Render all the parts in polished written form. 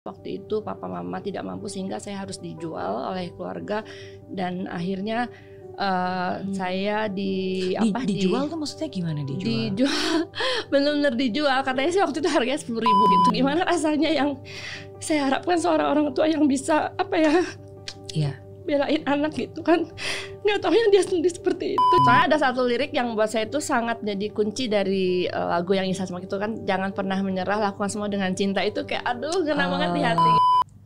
Waktu itu papa mama tidak mampu sehingga saya harus dijual oleh keluarga dan akhirnya saya dijual tuh maksudnya gimana dijual? Dijual, benar-benar dijual. Katanya sih waktu itu harganya 10.000 gitu. Gimana rasanya yang saya harapkan seorang orang tua yang bisa belain anak gitu kan, nggak tahu yang dia sendiri seperti itu. Soalnya ada satu lirik yang buat saya itu sangat jadi kunci dari lagu yang Isa Semak itu kan, jangan pernah menyerah, lakukan semua dengan cinta. Itu kayak aduh ngena banget di hati.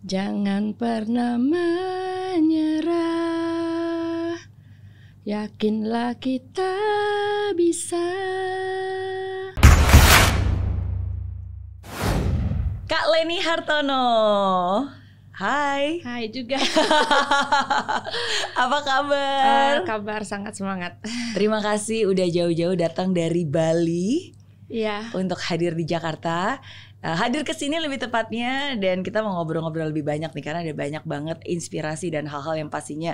Jangan pernah menyerah, yakinlah kita bisa. Kak Leni Hartono. Hai. Hai juga. Apa kabar? Kabar sangat semangat. Terima kasih udah jauh-jauh datang dari Bali. Iya. Untuk hadir di Jakarta. Hadir ke sini lebih tepatnya, dan kita mau ngobrol-ngobrol lebih banyak nih karena ada banyak banget inspirasi dan hal-hal yang pastinya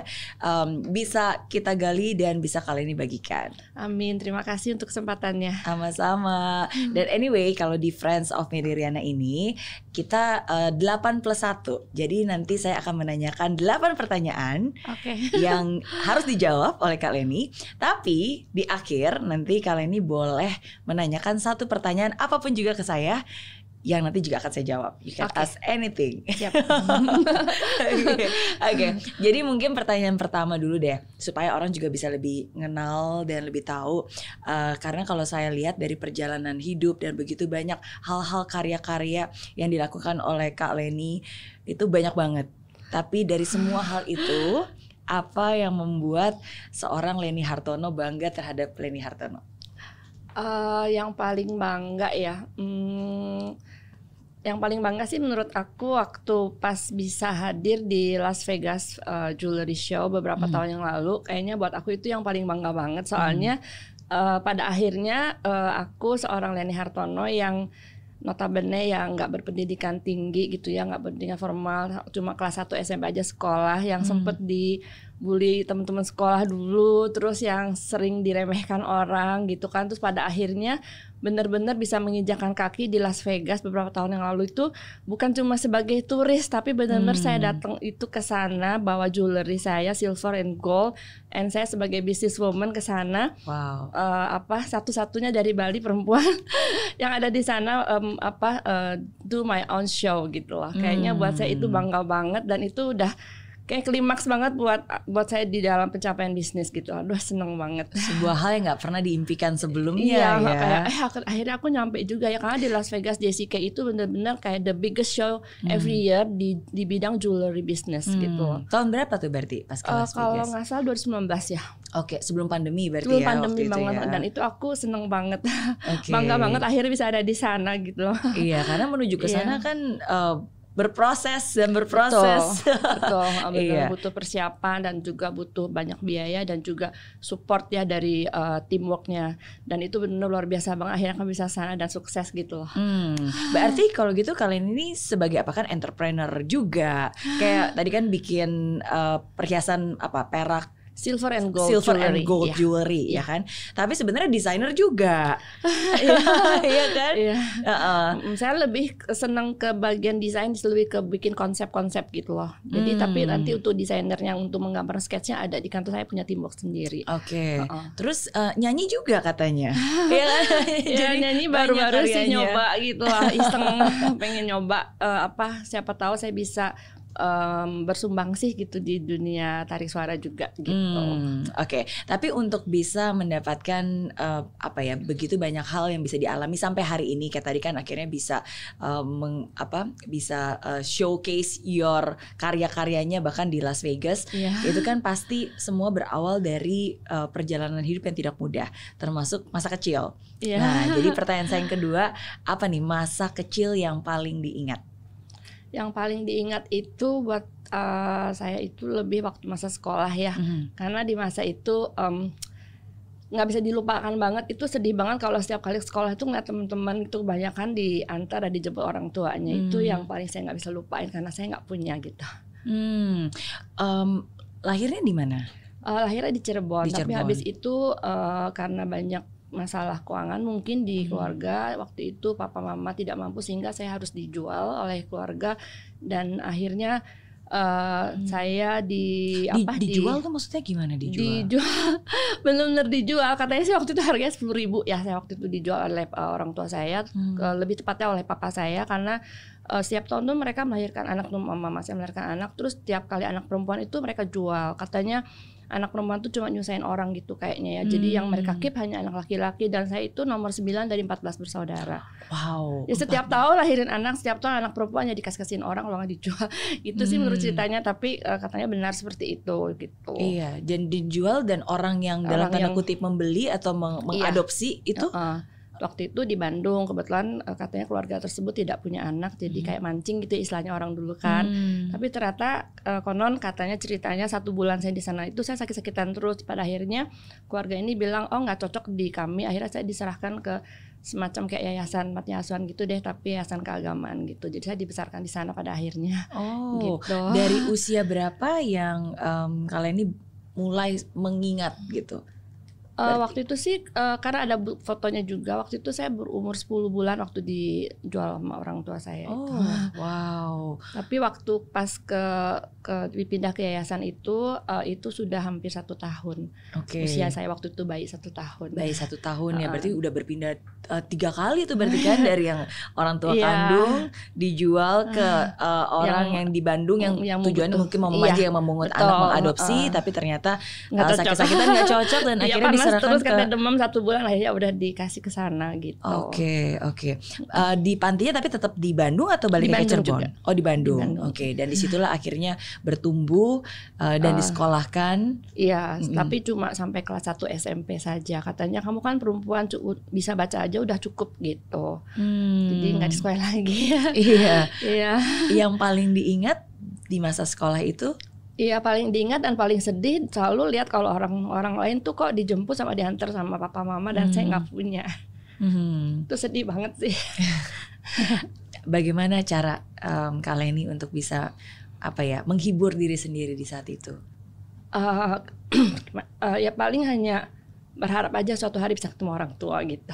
bisa kita gali dan bisa kali ini bagikan. Amin, terima kasih untuk kesempatannya. Sama-sama. Dan anyway, kalau di Friends of Mary Riana ini kita 8+1. Jadi nanti saya akan menanyakan 8 pertanyaan yang harus dijawab oleh Kak Leni. Tapi di akhir nanti Kak Leni boleh menanyakan 1 pertanyaan apapun juga ke saya, yang nanti juga akan saya jawab. You can ask anything. Siap. Oke. Jadi mungkin pertanyaan pertama dulu deh, supaya orang juga bisa lebih kenal dan lebih tahu. Karena kalau saya lihat dari perjalanan hidup dan begitu banyak hal-hal karya-karya yang dilakukan oleh Kak Leni itu banyak banget. Tapi dari semua hal itu, apa yang membuat seorang Leni Hartono bangga terhadap Leni Hartono? Yang paling bangga ya, yang paling bangga sih menurut aku waktu pas bisa hadir di Las Vegas Jewelry Show beberapa tahun yang lalu. Kayaknya buat aku itu yang paling bangga banget, soalnya pada akhirnya aku seorang Leni Hartono yang notabene yang nggak berpendidikan tinggi gitu ya, nggak berpendidikan formal, cuma kelas 1 SMP aja sekolah, yang sempet dibully teman-teman sekolah dulu, terus yang sering diremehkan orang gitu kan. Terus pada akhirnya benar-benar bisa menginjakan kaki di Las Vegas beberapa tahun yang lalu itu bukan cuma sebagai turis, tapi benar-benar saya datang itu ke sana bawa jewelry saya silver and gold, and saya sebagai businesswoman ke sana. Wow. Satu-satunya dari Bali perempuan yang ada di sana do my own show gitu loh. Kayaknya buat saya itu bangga banget, dan itu udah kayak klimaks banget buat saya di dalam pencapaian bisnis gitu. Aduh, seneng banget. Sebuah hal yang nggak pernah diimpikan sebelumnya. Akhirnya aku nyampe juga ya, karena di Las Vegas JCK itu benar-benar kayak the biggest show every year di bidang jewelry business gitu. Tahun berapa tuh berarti pas ke Las Vegas? Kalau nggak salah 2019 ya. Oke, sebelum pandemi berarti sebelum ya. Pandemi waktu banget itu ya. Dan itu aku seneng banget. Bangga banget akhirnya bisa ada di sana gitu loh. Iya, karena menuju ke sana kan berproses. Betul. Butuh persiapan dan juga butuh banyak biaya dan juga support ya dari teamworknya, dan itu benar luar biasa banget. Akhirnya kami bisa sana dan sukses gitu loh. Berarti kalau gitu kalian ini sebagai apa, kan entrepreneur juga, kayak tadi kan bikin perhiasan perak, silver and gold jewelry ya kan. Tapi sebenarnya desainer juga. Iya kan? Saya lebih senang ke bagian desain, lebih ke bikin konsep-konsep gitu loh. Jadi tapi nanti untuk desainernya, untuk menggambar sketsnya ada di kantor saya, punya teamwork sendiri. Oke. Terus nyanyi juga katanya. Jadi nyanyi baru-baru sih nyoba gitu lah, iseng pengen nyoba siapa tahu saya bisa bersumbang sih gitu di dunia tarik suara juga gitu. Oke. Tapi untuk bisa mendapatkan begitu banyak hal yang bisa dialami sampai hari ini, kayak tadi kan akhirnya bisa showcase your karya-karyanya bahkan di Las Vegas. Itu kan pasti semua berawal dari perjalanan hidup yang tidak mudah, termasuk masa kecil. Nah, jadi pertanyaan saya yang kedua, apa nih masa kecil yang paling diingat? Yang paling diingat itu buat saya itu lebih waktu masa sekolah ya. Karena di masa itu nggak bisa dilupakan banget. Itu sedih banget kalau setiap kali sekolah itu ngeliat teman-teman itu kebanyakan diantar dan dijemput orang tuanya. Itu yang paling saya nggak bisa lupain karena saya nggak punya gitu. Lahirnya di mana? Lahirnya di Cirebon. Tapi habis itu karena banyak masalah keuangan mungkin di keluarga. Waktu itu papa mama tidak mampu sehingga saya harus dijual oleh keluarga, dan akhirnya saya dijual tuh maksudnya gimana dijual? Benar-benar dijual. Katanya sih waktu itu harganya 10.000 ya. Saya waktu itu dijual oleh orang tua saya, lebih tepatnya oleh papa saya, karena setiap tahun tuh mereka melahirkan anak, mama saya melahirkan anak, terus tiap kali anak perempuan itu mereka jual. Katanya anak perempuan tuh cuma nyusahin orang gitu kayaknya ya. Jadi yang mereka keep hanya anak laki-laki, dan saya itu nomor 9 dari 14 bersaudara. Wow. Ya setiap tahun lahirin anak, setiap tahun anak perempuan ya dikasih-kasihin orang, kalau nggak dijual. Itu sih menurut ceritanya, tapi katanya benar seperti itu gitu. Iya, dan dijual, dan orang yang dalam tanda kutip membeli atau mengadopsi itu waktu itu di Bandung, kebetulan katanya keluarga tersebut tidak punya anak, jadi kayak mancing gitu istilahnya orang dulu kan. Tapi ternyata konon katanya ceritanya 1 bulan saya di sana itu saya sakit-sakitan terus. Pada akhirnya keluarga ini bilang nggak cocok di kami. Akhirnya saya diserahkan ke semacam kayak yayasan panti asuhan gitu deh, tapi yayasan keagamaan gitu. Jadi saya dibesarkan di sana pada akhirnya. Gitu. Dari usia berapa yang kalian ini mulai mengingat gitu? Waktu itu sih karena ada fotonya juga. Waktu itu saya berumur 10 bulan waktu dijual sama orang tua saya. Wow. Tapi waktu pas dipindah ke yayasan itu sudah hampir 1 tahun. Usia saya waktu itu bayi 1 tahun. Bayi 1 tahun ya, berarti udah berpindah 3 kali tuh berarti kan, dari yang orang tua kandung dijual ke orang yang di Bandung yang tujuannya mungkin mama aja yang memungut anak mengadopsi, tapi ternyata sakit-sakitan nggak cocok, dan akhirnya diserahkan terus karena demam 1 bulan akhirnya udah dikasih ke sana gitu. Oke. Di pantinya tapi tetap di Bandung atau balik ke Cirebon? Juga. Oh di Bandung. Oke. Dan disitulah akhirnya bertumbuh dan disekolahkan. Iya, tapi cuma sampai kelas 1 SMP saja. Katanya kamu kan perempuan bisa baca aja udah cukup gitu. Jadi nggak di sekolah lagi. Iya. Yang paling diingat di masa sekolah itu? Iya, paling diingat dan paling sedih selalu lihat kalau orang lain tuh kok dijemput sama diantar sama papa mama, dan saya nggak punya. Itu sedih banget sih. Bagaimana cara kalian ini untuk bisa menghibur diri sendiri di saat itu? Ya paling hanya berharap aja suatu hari bisa ketemu orang tua gitu.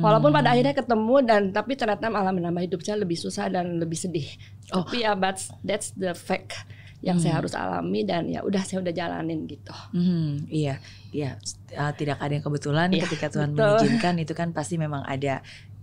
Walaupun pada akhirnya ketemu, tapi ternyata malah menambah hidup saya lebih susah dan lebih sedih. Tapi ya that's the fact yang saya harus alami, dan ya udah saya udah jalanin gitu. Iya, tidak ada yang kebetulan. Ketika Tuhan mengizinkan itu kan pasti memang ada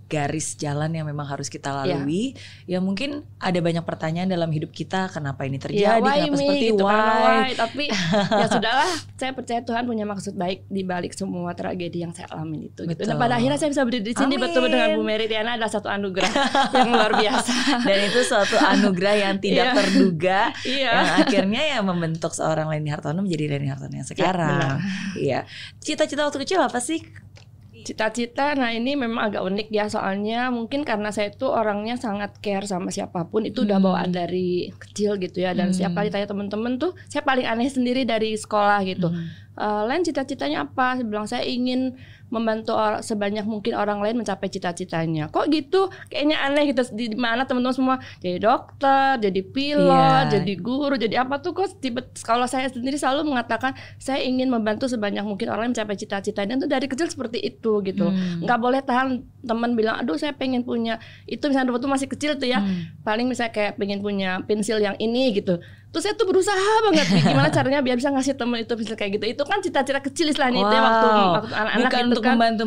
garis jalan yang memang harus kita lalui. Ya mungkin ada banyak pertanyaan dalam hidup kita, kenapa ini terjadi, kenapa seperti gitu, why. Tapi ya sudahlah, saya percaya Tuhan punya maksud baik di balik semua tragedi yang saya alami itu. Gitu. Dan pada akhirnya saya bisa berdiri di sini bertemu dengan Bu Mary Diana, adalah satu anugerah yang luar biasa. Dan itu suatu anugerah yang tidak terduga, yang akhirnya ya membentuk seorang Leni Hartono menjadi Leni Hartono yang sekarang. Iya. Cita-cita waktu kecil apa sih? Cita-cita, nah ini memang agak unik ya, soalnya mungkin karena saya tuh orangnya sangat care sama siapapun, itu udah bawaan dari kecil gitu ya. Dan setiap kali tanya temen-temen tuh, saya paling aneh sendiri dari sekolah gitu. Len cita-citanya apa? Saya bilang saya ingin membantu sebanyak mungkin orang lain mencapai cita-citanya. Kok gitu? Kayaknya aneh gitu. Di mana teman-teman semua jadi dokter, jadi pilot, jadi guru, jadi apa tuh kok kalau saya sendiri selalu mengatakan saya ingin membantu sebanyak mungkin orang lain mencapai cita-citanya. Itu dari kecil seperti itu gitu. Nggak boleh tahan teman bilang, aduh saya pengen punya itu, misalnya waktu masih kecil tuh ya, paling misalnya kayak pengen punya pensil yang ini gitu. Terus saya tuh berusaha banget gimana caranya biar bisa ngasih temen itu pensil kayak gitu. Itu kan cita-cita kecil istilahnya itu ya, waktu anak-anak bukan gitu untuk kan. Membantu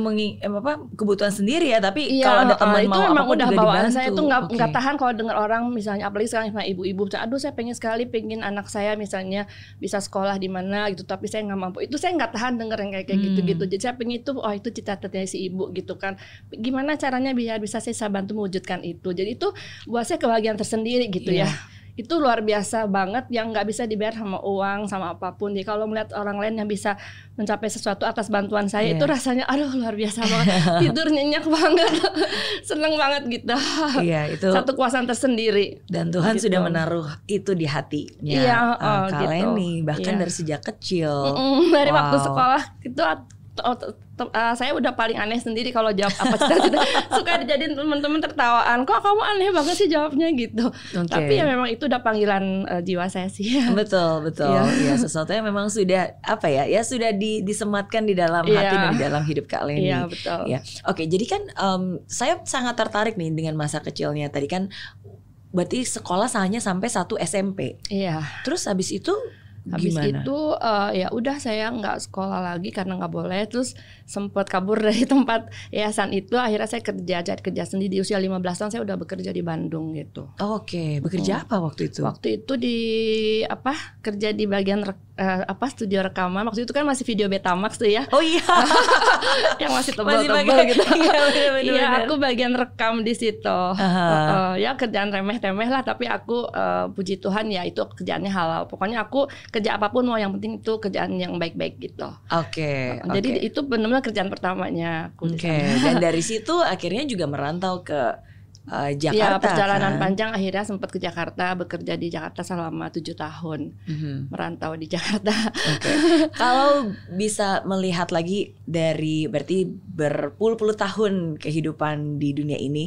kebutuhan sendiri ya, tapi kalau ada teman itu mau memang apapun udah juga bawaan dibantu. saya tuh nggak tahan kalau dengar orang misalnya, apalagi sekarang misalnya ibu-ibu, aduh saya pengen sekali pengen anak saya misalnya bisa sekolah di mana gitu, tapi saya nggak mampu. Itu saya nggak tahan denger yang kayak gitu-gitu. Jadi saya pengen itu, itu cita-citanya si ibu gitu kan. Gimana caranya biar bisa saya bantu mewujudkan itu. Jadi itu buat saya kebahagiaan tersendiri gitu ya. Itu luar biasa banget, yang nggak bisa dibayar sama uang sama apapun. Jadi kalau melihat orang lain yang bisa mencapai sesuatu atas bantuan saya, itu rasanya aduh luar biasa banget. Tidur nyenyak banget, seneng banget gitu. Iya, itu satu kuasaan tersendiri. Dan Tuhan sudah menaruh itu di hatinya kalian nih, bahkan dari sejak kecil. Dari waktu sekolah itu Saya udah paling aneh sendiri kalau jawab apa cita-cita. Suka dijadiin teman-teman tertawaan. Kok kamu aneh banget sih jawabnya gitu. Tapi ya memang itu udah panggilan jiwa saya sih. Betul. Ya, sesuatu yang memang sudah ya sudah disematkan di dalam hati dan di dalam hidup Kak Leni. Iya, betul. Ya. Oke, jadi kan saya sangat tertarik nih dengan masa kecilnya. Tadi kan berarti sekolah hanya sampai 1 SMP. Iya. Terus habis itu Habis gimana? itu ya udah saya nggak sekolah lagi karena nggak boleh. Terus sempat kabur dari tempat yayasan itu. Akhirnya saya cari kerja sendiri. Di usia 15 tahun saya udah bekerja di Bandung gitu. Oke, bekerja apa waktu itu? Waktu itu kerja di bagian studio rekaman. Waktu itu kan masih video Betamax tuh ya. Oh iya. Yang masih tebal-tebal gitu. Iya, aku bagian rekam di situ. Ya kerjaan remeh-temeh lah, tapi aku puji Tuhan ya itu kerjaannya halal. Pokoknya aku kerja apapun mau yang penting itu kerjaan yang baik-baik gitu. Oke. Jadi itu benar-benar kerjaan pertamanya aku. Oke. Dan dari situ akhirnya juga merantau ke Jakarta. Ya, perjalanan kan? panjang akhirnya sempat ke Jakarta, bekerja di Jakarta selama 7 tahun. Merantau di Jakarta. Kalau bisa melihat lagi dari berarti berpuluh-puluh tahun kehidupan di dunia ini,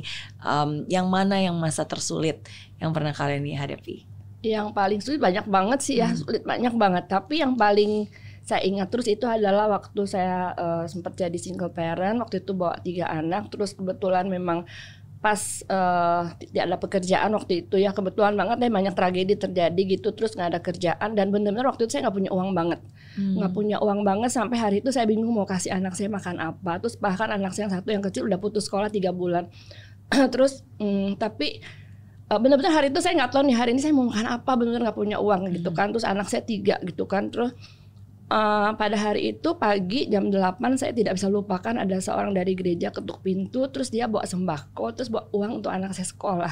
yang mana yang masa tersulit yang pernah kalian hadapi? Yang paling sulit banyak banget sih ya, sulit banyak banget. Tapi yang paling saya ingat terus itu adalah waktu saya sempat jadi single parent. Waktu itu bawa 3 anak, terus kebetulan memang pas tidak ada pekerjaan waktu itu ya, kebetulan banget banyak tragedi terjadi gitu, terus nggak ada kerjaan dan benar-benar waktu itu saya nggak punya uang banget, nggak punya uang banget sampai hari itu saya bingung mau kasih anak saya makan apa. Terus bahkan anak saya yang kecil udah putus sekolah 3 bulan. Terus tapi benar-benar hari itu saya nggak tahu nih hari ini saya mau makan apa, benar-benar nggak punya uang gitu kan. Terus anak saya 3 gitu kan. Terus pada hari itu pagi jam 8 saya tidak bisa lupakan ada seorang dari gereja ketuk pintu, terus dia bawa sembako, terus bawa uang untuk anak saya sekolah.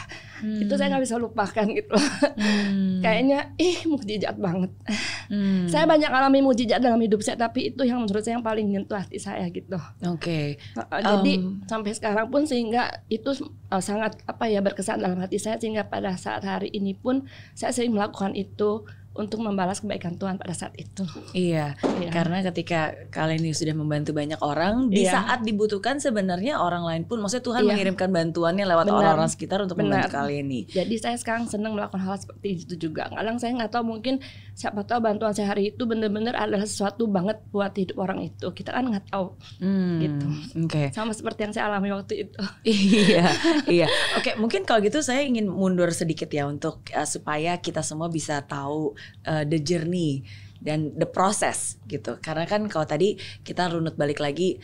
Itu saya nggak bisa lupakan gitu. Kayaknya mukjizat banget. Saya banyak alami mukjizat dalam hidup saya, tapi itu yang menurut saya yang paling nyentuh hati saya gitu. Oke. Jadi sampai sekarang pun sehingga itu sangat berkesan dalam hati saya, sehingga pada saat hari ini pun saya sering melakukan itu untuk membalas kebaikan Tuhan pada saat itu. Iya. Karena ketika kalian ini sudah membantu banyak orang, di saat dibutuhkan sebenarnya orang lain pun, maksudnya Tuhan mengirimkan bantuannya lewat orang-orang sekitar untuk membantu kalian ini. Jadi saya sekarang senang melakukan hal seperti itu juga. Kadang saya nggak tahu, mungkin siapa tahu bantuan saya hari itu benar-benar adalah sesuatu banget buat hidup orang itu. Kita kan nggak tahu gitu. Sama seperti yang saya alami waktu itu. Iya. Oke, mungkin kalau gitu saya ingin mundur sedikit ya untuk supaya kita semua bisa tahu the journey dan the process gitu. Karena kan kalau tadi kita runut balik lagi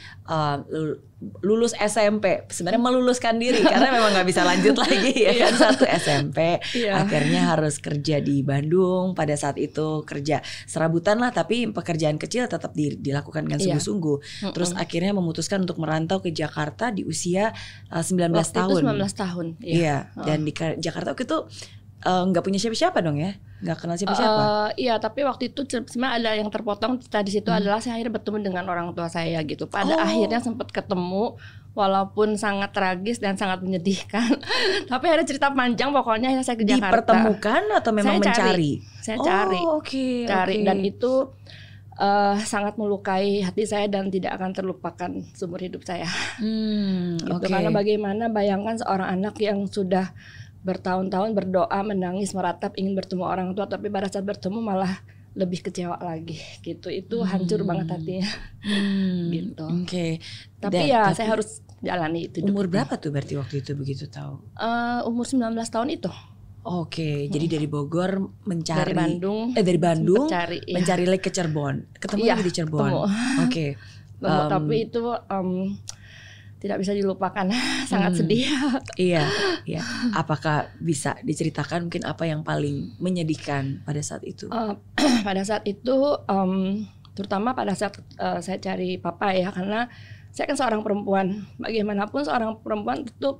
lulus SMP sebenarnya meluluskan diri karena memang nggak bisa lanjut lagi ya kan, 1 SMP akhirnya harus kerja di Bandung. Pada saat itu kerja serabutan lah, tapi pekerjaan kecil tetap dilakukan dengan sungguh-sungguh. Terus akhirnya memutuskan untuk merantau ke Jakarta di usia 19 tahun. 19 tahun. Iya. Dan di Jakarta waktu itu nggak punya siapa-siapa dong ya, nggak kenal siapa-siapa. Iya, tapi waktu itu sebenarnya ada yang terpotong di situ adalah saya akhirnya bertemu dengan orang tua saya gitu. Pada akhirnya sempat ketemu, walaupun sangat tragis dan sangat menyedihkan. Tapi ada cerita panjang, pokoknya saya ke Jakarta. Dipertemukan atau memang mencari? Saya cari. Cari. Dan itu sangat melukai hati saya dan tidak akan terlupakan seumur hidup saya. Gitu. Karena bagaimana bayangkan seorang anak yang sudah bertahun-tahun berdoa, menangis, meratap, ingin bertemu orang tua, tapi pada saat bertemu malah lebih kecewa lagi gitu. Itu hancur banget hatinya. Gitu. Tapi saya harus jalani itu. Umur berapa tuh berarti waktu itu begitu tahu? Umur 19 tahun itu. Jadi dari Bogor mencari dari Bandung mencari lagi ke Cirebon. Ketemu lagi di Cirebon. Tapi itu tidak bisa dilupakan, sangat sedih. Iya. Apakah bisa diceritakan mungkin apa yang paling menyedihkan pada saat itu? Pada saat itu, terutama pada saat saya cari papa ya, karena saya kan seorang perempuan. Bagaimanapun seorang perempuan itu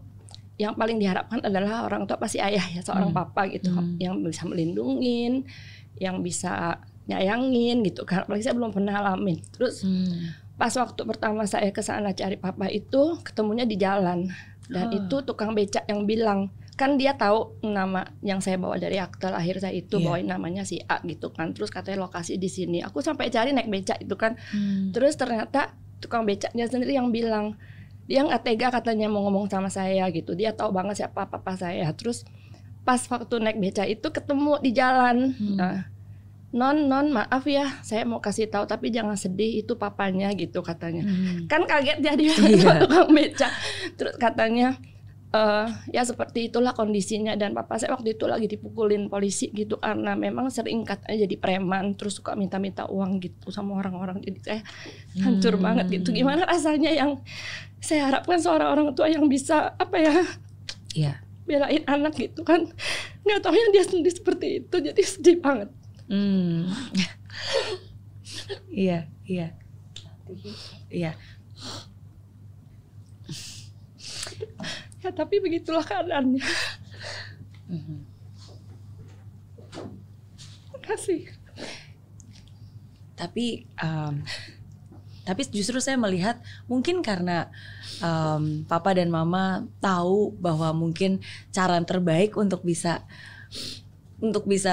yang paling diharapkan adalah orang tua pasti ayah ya, seorang papa gitu, yang bisa melindungin, yang bisa nyayangin gitu. Karena apalagi saya belum pernah alamin. Terus pas waktu pertama saya ke sana cari papa itu ketemunya di jalan, dan itu tukang becak yang bilang, kan dia tahu nama yang saya bawa dari akte lahir saya itu, bawain namanya si A gitu kan. Terus katanya lokasi di sini. Aku sampai cari naik becak itu kan. Terus ternyata tukang becaknya sendiri yang bilang dia nggak tega katanya mau ngomong sama saya gitu. Dia tahu banget siapa papa saya. Terus pas waktu naik beca itu ketemu di jalan. Non maaf ya, saya mau kasih tahu tapi jangan sedih, itu papanya gitu katanya. Kan kaget jadi tukang beca. Terus katanya ya seperti itulah kondisinya, dan papa saya waktu itu lagi dipukulin polisi gitu karena memang sering katanya jadi preman, terus suka minta-minta uang gitu sama orang-orang. Jadi saya hancur banget gitu. Gimana rasanya yang saya harapkan seorang orang tua yang bisa apa ya? Iya. Belain anak gitu kan, nggak tahu yang dia sendiri seperti itu, jadi sedih banget. Iya. Ya tapi begitulah keadaannya. Terima kasih. Tapi justru saya melihat mungkin karena papa dan mama tahu bahwa mungkin cara terbaik untuk bisa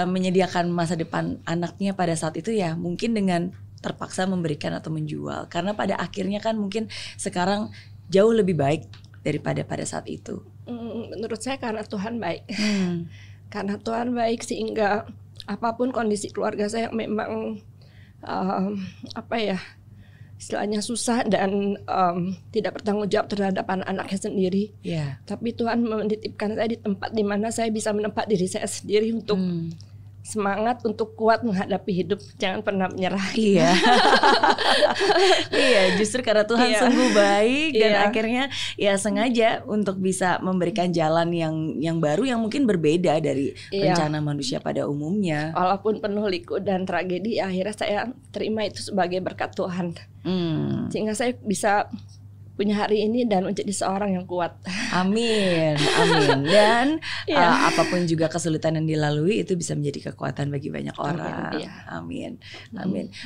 menyediakan masa depan anaknya pada saat itu ya mungkin dengan terpaksa memberikan atau menjual, karena pada akhirnya kan mungkin sekarang jauh lebih baik daripada pada saat itu. Menurut saya karena Tuhan baik. Karena Tuhan baik sehingga apapun kondisi keluarga saya memang apa ya, istilahnya susah dan tidak bertanggung jawab terhadap anak-anaknya sendiri. Tapi Tuhan menitipkan saya di tempat di mana saya bisa menempat diri saya sendiri untuk semangat, untuk kuat menghadapi hidup, jangan pernah menyerah. Iya, justru karena Tuhan sungguh baik dan akhirnya ya sengaja untuk bisa memberikan jalan yang baru yang mungkin berbeda dari rencana manusia pada umumnya. Walaupun penuh liku dan tragedi, akhirnya saya terima itu sebagai berkat Tuhan. Sehingga saya bisa punya hari ini dan menjadi seorang yang kuat. Amin. Dan apapun juga kesulitan yang dilalui itu bisa menjadi kekuatan bagi banyak orang. Amin.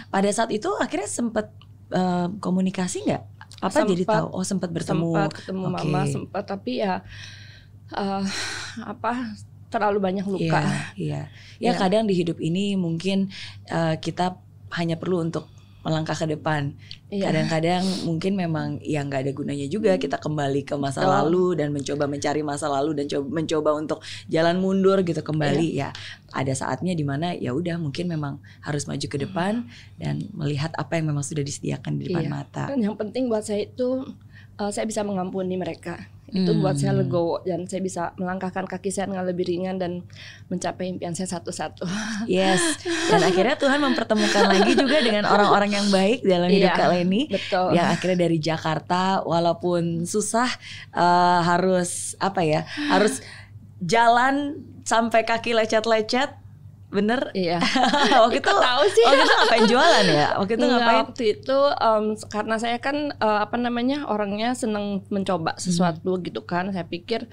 Pada saat itu akhirnya sempat komunikasi nggak? Papa jadi tahu? Oh, sempat bertemu. Sempat ketemu mama, sempat, tapi ya terlalu banyak luka. Ya kadang di hidup ini mungkin kita hanya perlu untuk melangkah ke depan. Kadang-kadang mungkin memang ya nggak ada gunanya juga kita kembali ke masa lalu dan mencoba mencari masa lalu dan mencoba untuk jalan mundur gitu kembali. Ya ada saatnya dimana ya udah mungkin memang harus maju ke depan dan melihat apa yang memang sudah disediakan di depan mata. Dan yang penting buat saya itu saya bisa mengampuni mereka. Itu buat saya legowo dan saya bisa melangkahkan kaki saya dengan lebih ringan dan mencapai impian saya satu-satu. Yes. Dan akhirnya Tuhan mempertemukan lagi juga dengan orang-orang yang baik dalam hidup Kak Leni. Betul. Yang akhirnya dari Jakarta walaupun susah harus harus jalan sampai kaki lecet-lecet. Bener? Iya. Waktu itu tahu sih. Waktu itu ngapain jualan ya? Waktu itu ngapain? Waktu itu karena saya kan orangnya seneng mencoba sesuatu gitu kan. Saya pikir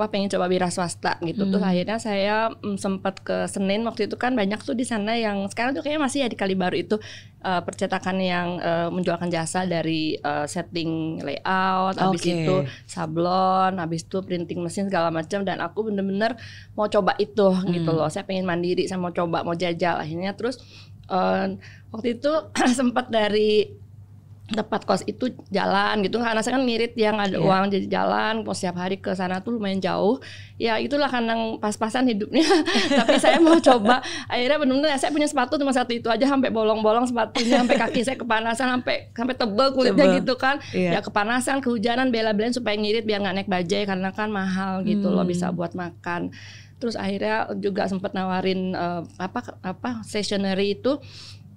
pengen coba wira swasta gitu. Terus akhirnya saya sempat ke Senen waktu itu kan banyak tuh di sana yang sekarang tuh kayaknya masih ya di Kalibaru itu percetakan yang menjualkan jasa dari setting layout, habis itu sablon, habis itu printing mesin segala macam, dan aku bener-bener mau coba itu gitu loh. Saya pengen mandiri, saya mau coba, mau jajal akhirnya. Terus waktu itu sempat dari tempat kos itu jalan gitu karena saya kan ngirit yang ada uang, jadi jalan mau setiap hari ke sana tuh lumayan jauh ya, itulah karena pas-pasan hidupnya. Tapi saya mau coba, akhirnya benar-benar saya punya sepatu cuma satu itu aja, sampai bolong-bolong sepatunya, sampai kaki saya kepanasan, sampai tebel kulitnya gitu kan. Ya kepanasan, kehujanan, bela-belain supaya ngirit biar nggak naik bajai karena kan mahal gitu loh, bisa buat makan. Terus akhirnya juga sempat nawarin stationery itu,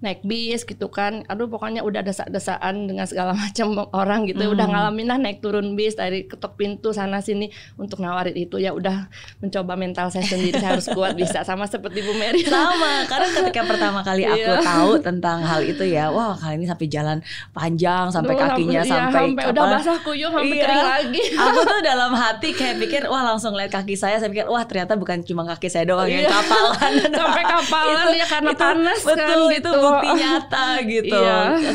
naik bis gitu kan. Aduh pokoknya udah desak-desaan dengan segala macam orang gitu. Udah ngalamin lah naik turun bis, dari ketok pintu sana sini untuk nawarin itu. Ya udah mencoba mental saya sendiri, saya harus kuat bisa, sama seperti Bu Mary. Sama, karena ketika pertama kali aku tahu tentang hal itu ya, wah kali ini sampai jalan panjang, sampai kakinya sampai udah basah kuyup, sampai kering lagi. Aku tuh dalam hati kayak pikir, wah langsung lihat kaki saya pikir, wah ternyata bukan cuma kaki saya doang yang kapalan. Sampai kapalan ya karena panas betul, kan itu gitu. bukti nyata gitu.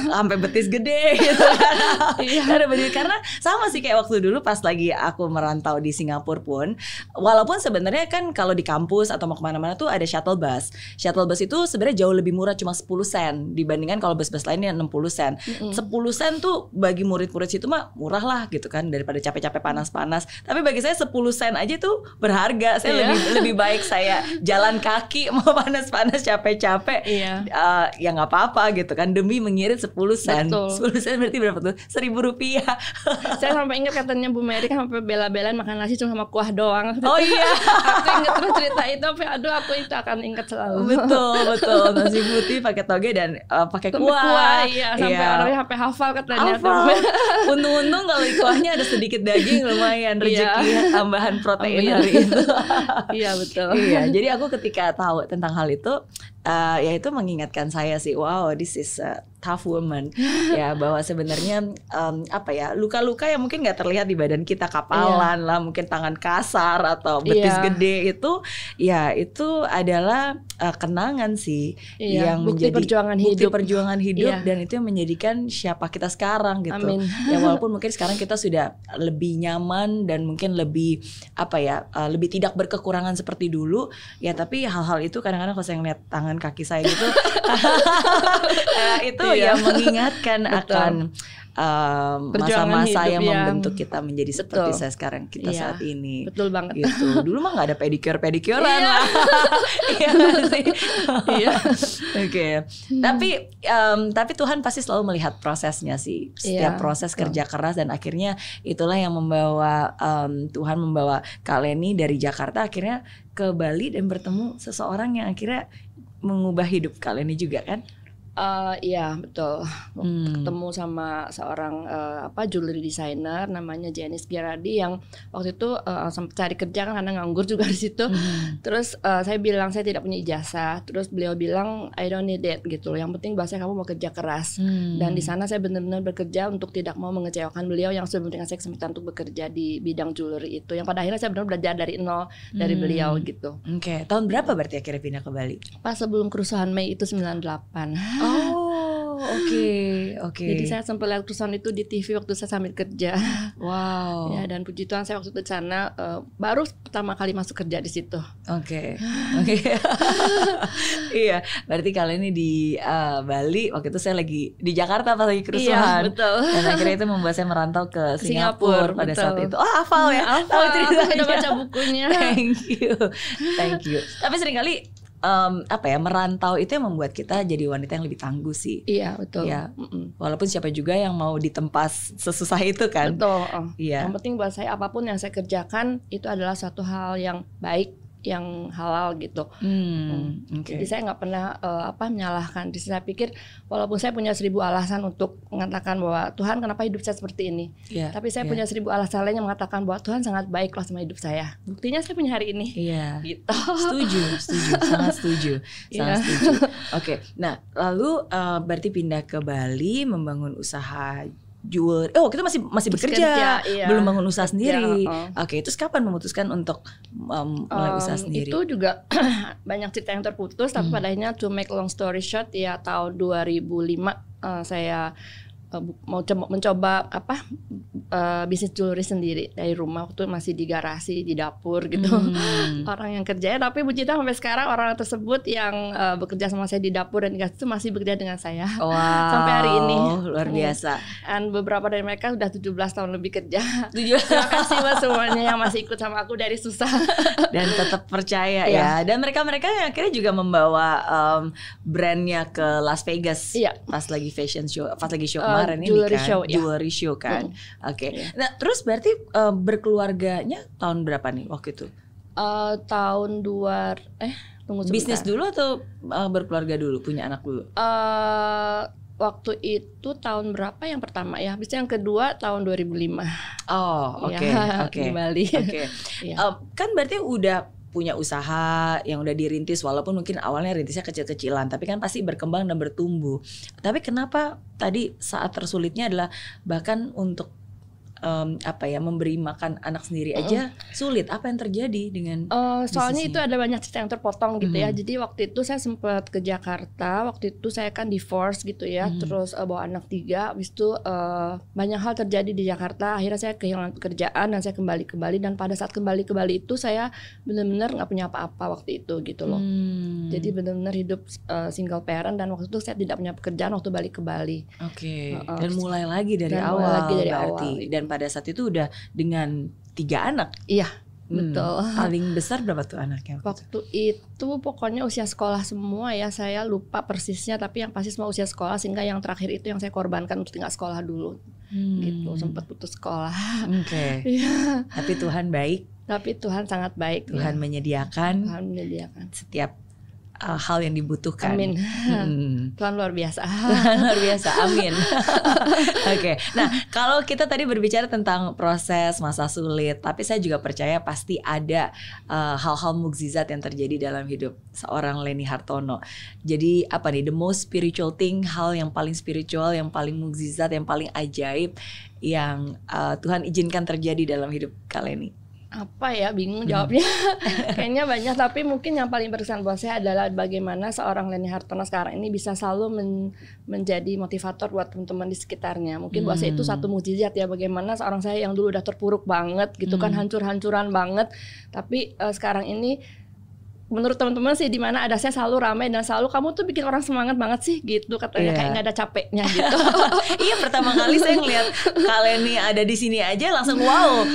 Sampai betis gede gitu kan. Karena sama sih kayak waktu dulu pas lagi aku merantau di Singapura pun, walaupun sebenarnya kan kalau di kampus atau mau kemana-mana tuh ada shuttle bus. Shuttle bus itu sebenarnya jauh lebih murah, cuma 10 sen dibandingkan kalau bus-bus lainnya 60 sen. 10 sen tuh bagi murid-murid situ mah murah lah gitu kan, daripada capek-capek panas-panas. Tapi bagi saya 10 sen aja tuh berharga. Saya lebih baik saya jalan kaki mau panas-panas capek-capek. Ya nggak apa-apa gitu kan, demi mengirit 10 sen. Betul. 10 sen berarti berapa tuh? 1.000 rupiah. Saya sampai ingat katanya Bu Mary kan sampai bela-belain makan nasi cuma sama kuah doang. Oh iya. Aku ingat terus cerita itu, sampai aduh aku itu akan ingat selalu. Betul. Nasi putih pakai toge dan pakai kuah. Sampai orangnya sampai hafal katanya. Untung-untung kalau kuahnya ada sedikit daging lumayan rezeki tambahan protein hari itu. Iya betul. Jadi aku ketika tahu tentang hal itu, ya itu mengingatkan saya sih, wow, this is a tough woman. Ya, bahwa sebenarnya luka-luka yang mungkin nggak terlihat di badan kita, kapalan lah, mungkin tangan kasar atau betis gede itu, ya itu adalah kenangan sih yang bukti menjadi perjuangan hidup dan itu yang menjadikan siapa kita sekarang gitu. Amin. Ya walaupun mungkin sekarang kita sudah lebih nyaman dan mungkin lebih lebih tidak berkekurangan seperti dulu, ya tapi hal-hal itu kadang-kadang kalau saya ngeliat tangan kaki saya gitu itu yang mengingatkan akan masa-masa yang membentuk kita menjadi seperti saya sekarang, kita saat ini. Betul banget. Gitu. Dulu mah nggak ada pedicure-pedikuran lah. Iya sih. Oke. Tapi Tuhan pasti selalu melihat prosesnya sih. Setiap proses kerja keras, dan akhirnya itulah yang membawa Tuhan membawa Kak Leni dari Jakarta akhirnya ke Bali dan bertemu seseorang yang akhirnya mengubah hidup Kak Leni juga kan? Iya betul. Ketemu sama seorang jewelry designer namanya Janice Gerardi yang waktu itu sempat cari kerja kan karena nganggur juga di situ. Terus saya bilang saya tidak punya ijazah. Terus beliau bilang I don't need it gitu loh. Yang penting bahasa kamu mau kerja keras. Dan di sana saya benar-benar bekerja untuk tidak mau mengecewakan beliau yang sudah memberikan saya kesempatan untuk bekerja di bidang jewelry itu. Yang pada akhirnya saya benar-benar belajar dari nol dari beliau gitu. Oke. Tahun berapa berarti akhirnya pindah ke Bali? Pas sebelum kerusuhan Mei itu 98. Oke. Jadi saya sempat lihat kerusuhan itu di TV waktu saya sambil kerja. Wow. Ya, dan puji Tuhan saya waktu itu di sana baru pertama kali masuk kerja di situ. Oke. Iya, berarti kali ini di Bali, waktu itu saya lagi di Jakarta pas lagi kerusuhan. Iya, betul. Dan akhirnya itu membuat saya merantau ke Singapura pada saat itu. Oh, hafal ya. Tahu ceritanya. Udah baca bukunya. Thank you. Tapi seringkali merantau itu yang membuat kita jadi wanita yang lebih tangguh sih. Iya betul. Ya, walaupun siapa juga yang mau ditempas sesusah itu kan. Betul. Iya. Yang penting buat saya apapun yang saya kerjakan itu adalah suatu hal yang baik, yang halal gitu. Jadi saya nggak pernah menyalahkan. Jadi saya pikir walaupun saya punya 1000 alasan untuk mengatakan bahwa Tuhan kenapa hidup saya seperti ini, tapi saya punya 1000 alasan lain yang mengatakan bahwa Tuhan sangat baiklah sama hidup saya. Buktinya saya punya hari ini. Iya. Gitu. Setuju, sangat setuju. Oke. Nah, lalu berarti pindah ke Bali membangun usaha jewelry. Kita masih bekerja, belum bangun usaha sendiri. Oke, terus kapan memutuskan untuk mulai usaha sendiri? Itu juga banyak cerita yang terputus, tapi pada akhirnya to make long story short, ya tahun 2005 saya mau mencoba bisnis jewelry sendiri dari rumah. Waktu masih di garasi, di dapur gitu. Orang yang kerjanya, tapi puji Tuhan sampai sekarang orang tersebut yang bekerja sama saya di dapur dan di garasi itu masih bekerja dengan saya. Wow, sampai hari ini. Luar biasa. Dan beberapa dari mereka sudah 17 tahun lebih kerja. Terima kasih buat semuanya yang masih ikut sama aku dari susah dan tetap percaya ya. Dan mereka yang akhirnya juga membawa brandnya ke Las Vegas pas lagi fashion show, pas lagi show kemarin ini kan, jewelry show kan. Oke. Nah, terus berarti berkeluarganya tahun berapa nih waktu itu? Tahun tunggu sebentar. Bisnis dulu atau berkeluarga dulu, punya anak dulu? Waktu itu tahun berapa yang pertama ya? Habis yang kedua tahun 2005. Oh, oke. Di Bali. Oke. Kan berarti udah punya usaha yang udah dirintis, walaupun mungkin awalnya rintisnya kecil-kecilan, tapi kan pasti berkembang dan bertumbuh. Tapi kenapa tadi saat tersulitnya adalah bahkan untuk memberi makan anak sendiri aja sulit. Apa yang terjadi dengan soalnya bisnisnya? itu ada banyak cerita yang terpotong gitu ya. Jadi waktu itu saya sempat ke Jakarta. Waktu itu saya kan divorce gitu ya. Terus bawa anak 3. Habis itu banyak hal terjadi di Jakarta. Akhirnya saya kehilangan pekerjaan dan saya kembali ke Bali. Dan pada saat kembali ke Bali itu saya benar-benar nggak punya apa-apa waktu itu gitu loh. Jadi benar-benar hidup single parent, dan waktu itu saya tidak punya pekerjaan waktu balik ke Bali. Oke. Dan mulai lagi dari awal berarti. Dan pada saat itu udah dengan 3 anak. Iya, betul. Paling besar berapa tuh anaknya? Waktu itu pokoknya usia sekolah semua ya. Saya lupa persisnya, tapi yang pasti semua usia sekolah, sehingga yang terakhir itu yang saya korbankan untuk tinggal sekolah dulu. Gitu, sempat putus sekolah. Oke. Iya. Tapi Tuhan baik. Tapi Tuhan sangat baik. Tuhan menyediakan. Tuhan menyediakan Setiap hal yang dibutuhkan. Amin. Tuhan luar biasa. Tuhan luar biasa. Amin. Oke. Nah, kalau kita tadi berbicara tentang proses masa sulit, tapi saya juga percaya pasti ada hal-hal mukjizat yang terjadi dalam hidup seorang Leni Hartono. Jadi apa nih, the most spiritual thing, hal yang paling spiritual, yang paling mukjizat, yang paling ajaib yang Tuhan izinkan terjadi dalam hidup Kak Leni? Apa ya, bingung jawabnya. Kayaknya banyak, tapi mungkin yang paling berkesan buat saya adalah bagaimana seorang Leni Hartono sekarang ini bisa selalu menjadi motivator buat teman-teman di sekitarnya. Mungkin buat saya itu satu mukjizat ya, bagaimana seorang saya yang dulu udah terpuruk banget gitu kan, hancur-hancuran banget, tapi sekarang ini menurut teman-teman sih di mana ada saya selalu ramai dan selalu kamu tuh bikin orang semangat banget sih gitu katanya, kayak nggak ada capeknya gitu. Iya, pertama kali saya ngeliat Kak Leni ada di sini aja langsung wow,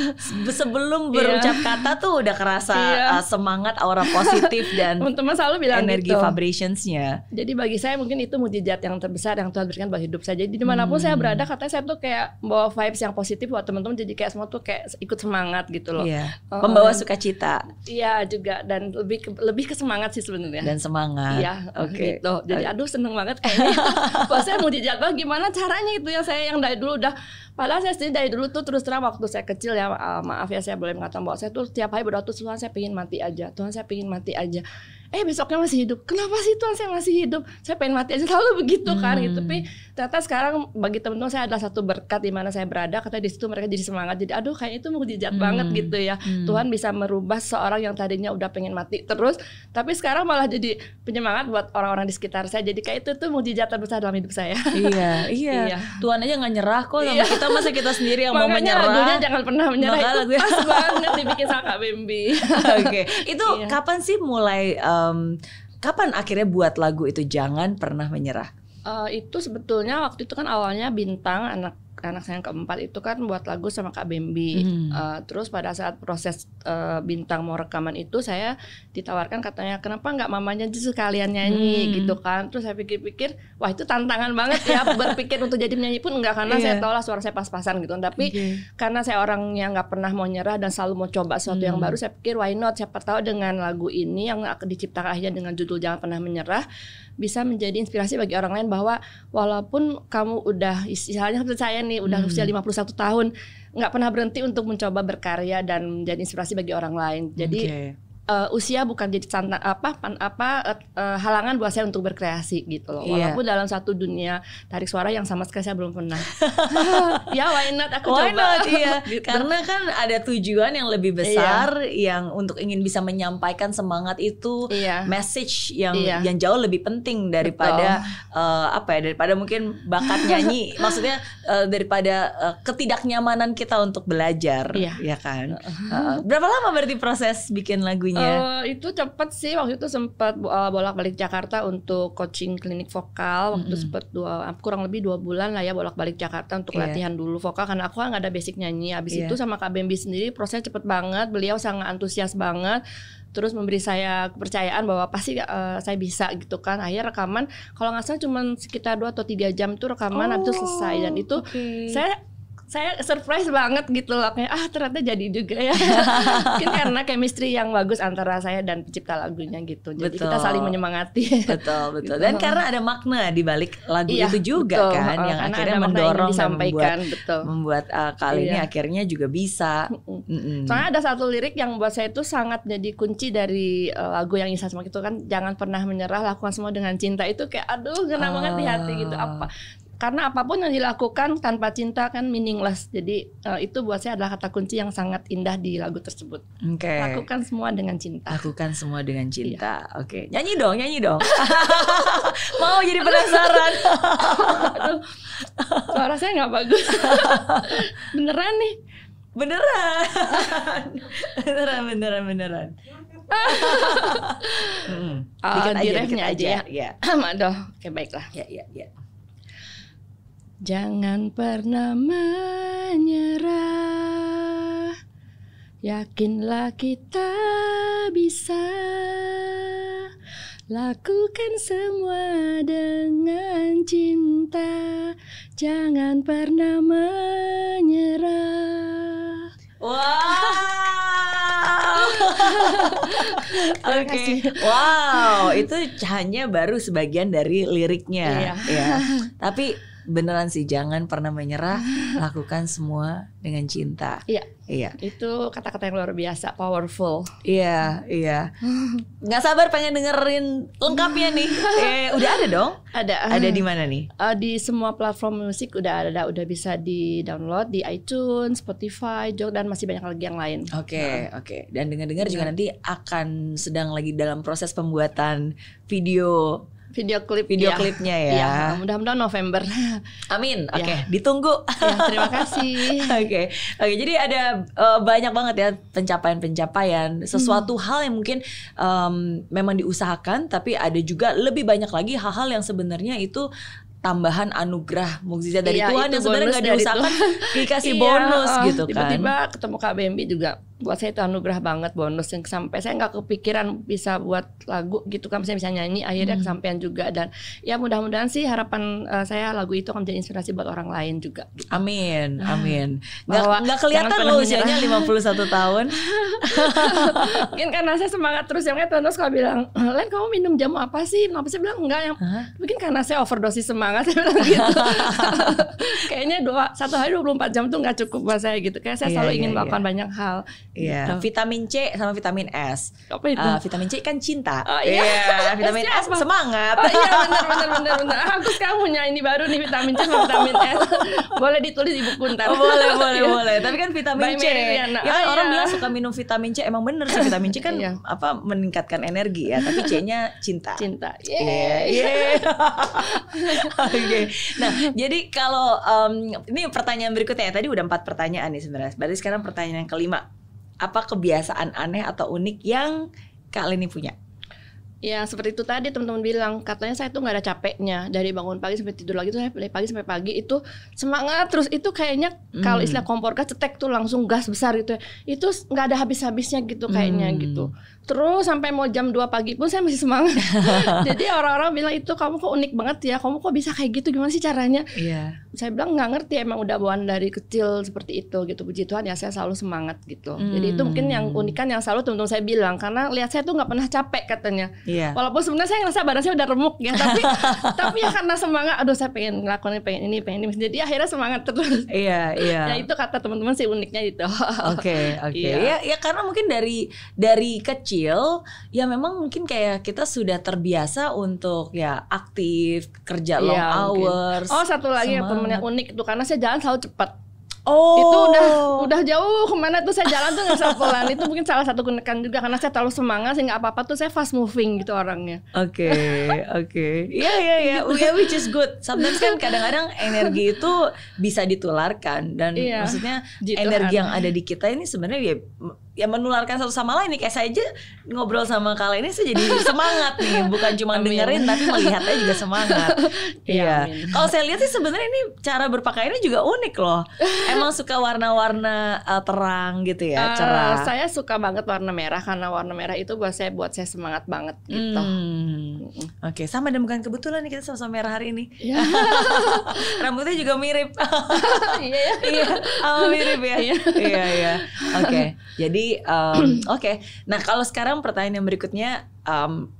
sebelum berucap kata tuh udah kerasa semangat, aura positif dan teman-teman selalu bilang energi gitu. Vibrationsnya. Jadi bagi saya mungkin itu mukjizat yang terbesar yang Tuhan berikan buat hidup saya. Jadi dimanapun saya berada, katanya saya tuh kayak bawa vibes yang positif buat teman-teman, jadi kayak semua tuh kayak ikut semangat gitu loh. Pembawa sukacita. Iya juga, dan lebih ke semangat sih sebenarnya. Dan semangat. Iya, gitu. Jadi aduh seneng banget kayaknya. Buat saya mukjizat banget, gimana caranya itu yang dari dulu udah, padahal saya sendiri dari dulu tuh terus terang waktu saya kecil ya, maaf ya saya boleh mengatakan bahwa saya tuh setiap hari berdoa tuh, Tuhan saya pengen mati aja, Tuhan saya pengen mati aja. Besoknya masih hidup. Kenapa sih Tuhan saya masih hidup? Saya pengen mati aja, selalu begitu kan gitu. Tapi ternyata sekarang bagi teman-teman saya adalah satu berkat di mana saya berada. Katanya di situ mereka jadi semangat. Jadi aduh kayaknya itu mukjizat banget gitu ya. Tuhan bisa merubah seorang yang tadinya udah pengen mati terus, tapi sekarang malah jadi penyemangat buat orang-orang di sekitar saya. Jadi kayak itu tuh mukjizat terbesar dalam hidup saya. Iya. Tuhan aja nggak nyerah kok sama kita, masa kita sendiri yang mau menyerah. Lagunya jangan pernah menyerah. Itu pas banget dibikin sama Kak Bambi. Oke. Itu kapan sih mulai kapan akhirnya buat lagu itu Jangan Pernah Menyerah? Itu sebetulnya waktu itu kan awalnya Bintang, anak saya yang keempat itu kan buat lagu sama Kak Bambi. Terus pada saat proses Bintang mau rekaman itu saya ditawarkan, katanya kenapa nggak mamanya justru sekalian nyanyi gitu kan. Terus saya pikir-pikir, wah itu tantangan banget ya. Berpikir untuk jadi penyanyi pun enggak, karena saya tahu lah suara saya pas-pasan gitu. Tapi karena saya orang yang nggak pernah mau nyerah dan selalu mau coba sesuatu yang baru, saya pikir why not, siapa tahu dengan lagu ini yang diciptakan akhirnya dengan judul Jangan Pernah Menyerah bisa menjadi inspirasi bagi orang lain, bahwa walaupun kamu udah istilahnya seperti saya nih udah usia 51 tahun nggak pernah berhenti untuk mencoba berkarya dan menjadi inspirasi bagi orang lain. Jadi usia bukan jadi halangan buat saya untuk berkreasi gitu loh. Walaupun dalam satu dunia tarik suara yang sama sekali saya belum pernah. Ya why not, aku coba. Gitu. Karena kan ada tujuan yang lebih besar yang untuk ingin bisa menyampaikan semangat itu, message yang jauh lebih penting daripada daripada mungkin bakat nyanyi. Maksudnya daripada ketidaknyamanan kita untuk belajar, ya kan. Berapa lama berarti proses bikin lagunya? Itu cepet sih, waktu itu sempat bolak-balik Jakarta untuk coaching klinik vokal. Waktu itu sempat kurang lebih 2 bulan lah ya bolak-balik Jakarta untuk latihan dulu vokal, karena aku kan nggak ada basic nyanyi. Habis itu sama Kak Bambi sendiri prosesnya cepet banget, beliau sangat antusias banget. Terus memberi saya kepercayaan bahwa pasti saya bisa gitu kan. Akhirnya rekaman, kalau nggak salah cuma sekitar 2 atau 3 jam tuh rekaman, habis itu selesai. Dan itu saya surprise banget gitu loh, kayak ternyata jadi juga ya. Mungkin karena chemistry yang bagus antara saya dan pencipta lagunya gitu. Jadi kita saling menyemangati. Betul. Gitu. Dan karena ada makna di balik lagu itu juga kan, yang akhirnya mendorong dan membuat kali ini akhirnya juga bisa. Soalnya ada satu lirik yang buat saya itu sangat jadi kunci dari lagu yang Isa Semak itu kan, jangan pernah menyerah, lakukan semua dengan cinta. Itu kayak aduh ngena banget di hati gitu. karena apapun yang dilakukan tanpa cinta kan meaningless. Jadi itu buat saya adalah kata kunci yang sangat indah di lagu tersebut. Lakukan semua dengan cinta. Lakukan semua dengan cinta. Oke. Nyanyi dong. Mau jadi penasaran. Aduh, suara saya nggak bagus. Beneran nih. Beneran. Di refnya aja ya. Aduh, oke baiklah. Ya. Jangan pernah menyerah, yakinlah kita bisa lakukan semua dengan cinta. Jangan pernah menyerah. Wow. Oke. Wow, itu hanya baru sebagian dari liriknya. Ya. Tapi beneran sih, jangan pernah menyerah, lakukan semua dengan cinta. Iya. Itu kata-kata yang luar biasa, powerful. Iya. Nggak sabar pengen dengerin lengkapnya nih. Udah ada dong? Ada di mana nih? Di semua platform musik udah ada, udah bisa di-download di iTunes, Spotify, dan masih banyak lagi yang lain. Oke. Dan dengar-dengar juga nanti akan sedang lagi dalam proses pembuatan video klipnya ya. Iya, mudah-mudahan November. Amin. Oke, ditunggu. Ya, terima kasih. Oke. Jadi ada banyak banget ya pencapaian, sesuatu hal yang mungkin memang diusahakan, tapi ada juga lebih banyak lagi hal-hal yang sebenarnya itu tambahan anugerah mukjizat dari Tuhan yang sebenarnya nggak diusahakan, dikasih bonus gitu kan. Tiba-tiba ketemu Kak Bambi juga, buat saya itu anugerah banget, bonus yang sampai saya nggak kepikiran bisa buat lagu gitu kan, saya bisa nyanyi, akhirnya kesampaian juga. Dan ya mudah-mudahan sih harapan saya lagu itu akan menjadi inspirasi buat orang lain juga gitu. Amin. Nggak kelihatan loh usianya 51 tahun. Mungkin karena saya semangat terus, yang terus kalau bilang, Len kamu minum jamu apa sih? Saya bilang enggak, mungkin karena saya overdosis semangat, saya bilang gitu. Kayaknya satu hari 24 jam tuh nggak cukup buat saya gitu. Kayak saya selalu ingin melakukan banyak hal. Iya, gitu. Vitamin C sama vitamin S. Apa itu? Vitamin C kan cinta. Vitamin S semangat. Iya benar. Aku sekarang punya ini baru nih, vitamin C sama vitamin S. Boleh ditulis di buku ntar. Boleh. Tapi kan vitamin C. Ya kan orang bilang suka minum vitamin C, emang bener sih vitamin C kan meningkatkan energi ya. Tapi C-nya cinta. Iya. Oke. Nah, jadi kalau ini pertanyaan berikutnya ya. Tadi udah 4 pertanyaan nih sebenarnya. Berarti sekarang pertanyaan yang kelima. Apa kebiasaan aneh atau unik yang Kak Leni punya? Ya seperti itu tadi teman-teman bilang, katanya saya tuh nggak ada capeknya, dari bangun pagi sampai tidur lagi tuh, saya dari pagi sampai pagi itu semangat terus. Itu kayaknya kalau istilah kompor gas cetek tuh langsung gas besar gitu ya. Itu nggak ada habis-habisnya gitu kayaknya gitu. Terus sampai mau jam 2 pagi pun saya masih semangat. Jadi orang-orang bilang itu kamu kok unik banget ya, kamu kok bisa kayak gitu, gimana sih caranya? Saya bilang nggak ngerti, emang udah bawaan dari kecil seperti itu gitu. Puji Tuhan ya, saya selalu semangat gitu. Jadi itu mungkin yang unik kan, yang selalu teman-teman saya bilang, karena lihat saya tuh nggak pernah capek katanya. Walaupun sebenarnya saya ngerasa badan saya udah remuk ya, tapi ya karena semangat, aduh saya pengen ngelakuin, pengen ini. Jadi akhirnya semangat terus. Iya. Ya itu kata teman-teman sih uniknya itu. Oke. Ya karena mungkin dari kecil ya memang mungkin kayak kita sudah terbiasa untuk ya aktif, kerja long hours. Oh, satu lagi yang temennya unik itu, karena saya jalan selalu cepat. Oh, itu udah jauh kemana tuh saya jalan tuh nggak usah pelan. Itu mungkin salah satu keunikan juga, karena saya terlalu semangat sehingga apa-apa tuh saya fast moving gitu orangnya. Oke. Iya, which is good. Sometimes kan kadang-kadang energi itu bisa ditularkan, dan maksudnya energi yang ada di kita ini sebenarnya ya menularkan satu sama lain nih. Kayak saya aja ngobrol sama kalian ini, saya jadi semangat nih, bukan cuma dengerin tapi melihatnya juga semangat. Iya. Kalau saya lihat sih sebenarnya ini cara berpakaiannya juga unik loh. Emang suka warna-warna terang gitu ya, cerah. Saya suka banget warna merah, karena warna merah itu buat saya semangat banget gitu. Oke, sama, dan bukan kebetulan nih kita sama-sama merah hari ini. Rambutnya juga mirip. Iya, mirip ya. Iya. Oke. Jadi oke. Nah, kalau sekarang pertanyaan yang berikutnya,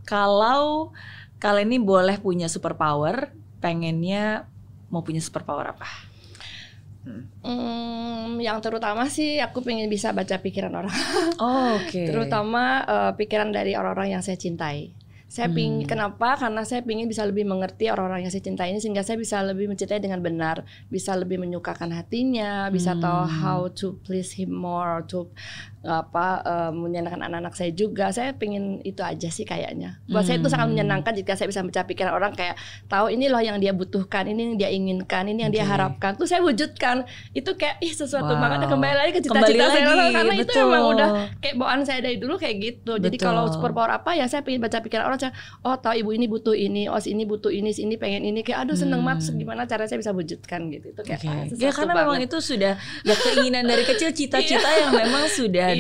kalau kalian ini boleh punya superpower, pengennya mau punya superpower apa? Yang terutama sih aku pengen bisa baca pikiran orang. Oke. Terutama pikiran dari orang-orang yang saya cintai. Saya pingin, kenapa? Karena saya pingin bisa lebih mengerti orang-orang yang saya cintai ini, sehingga saya bisa lebih mencintai dengan benar, bisa lebih menyukakan hatinya, bisa tahu how to please him more, to menyenangkan anak-anak saya juga. Saya pingin itu aja sih kayaknya. Buat saya itu sangat menyenangkan jika saya bisa baca pikiran orang, kayak tahu ini loh yang dia butuhkan, ini yang dia inginkan, ini yang dia harapkan. Tuh saya wujudkan. Itu kayak sesuatu banget. Kembali lagi ke cita-cita saya, karena itu memang udah kayak bawaan saya dari dulu kayak gitu. Jadi kalau superpower apa ya, saya pengen baca pikiran orang. Oh tahu ibu ini butuh ini, oh ini butuh ini pengen ini, kayak aduh seneng banget, gimana cara saya bisa wujudkan gitu. Itu kayak ya karena memang itu sudah ya keinginan dari kecil, cita-cita yang memang sudah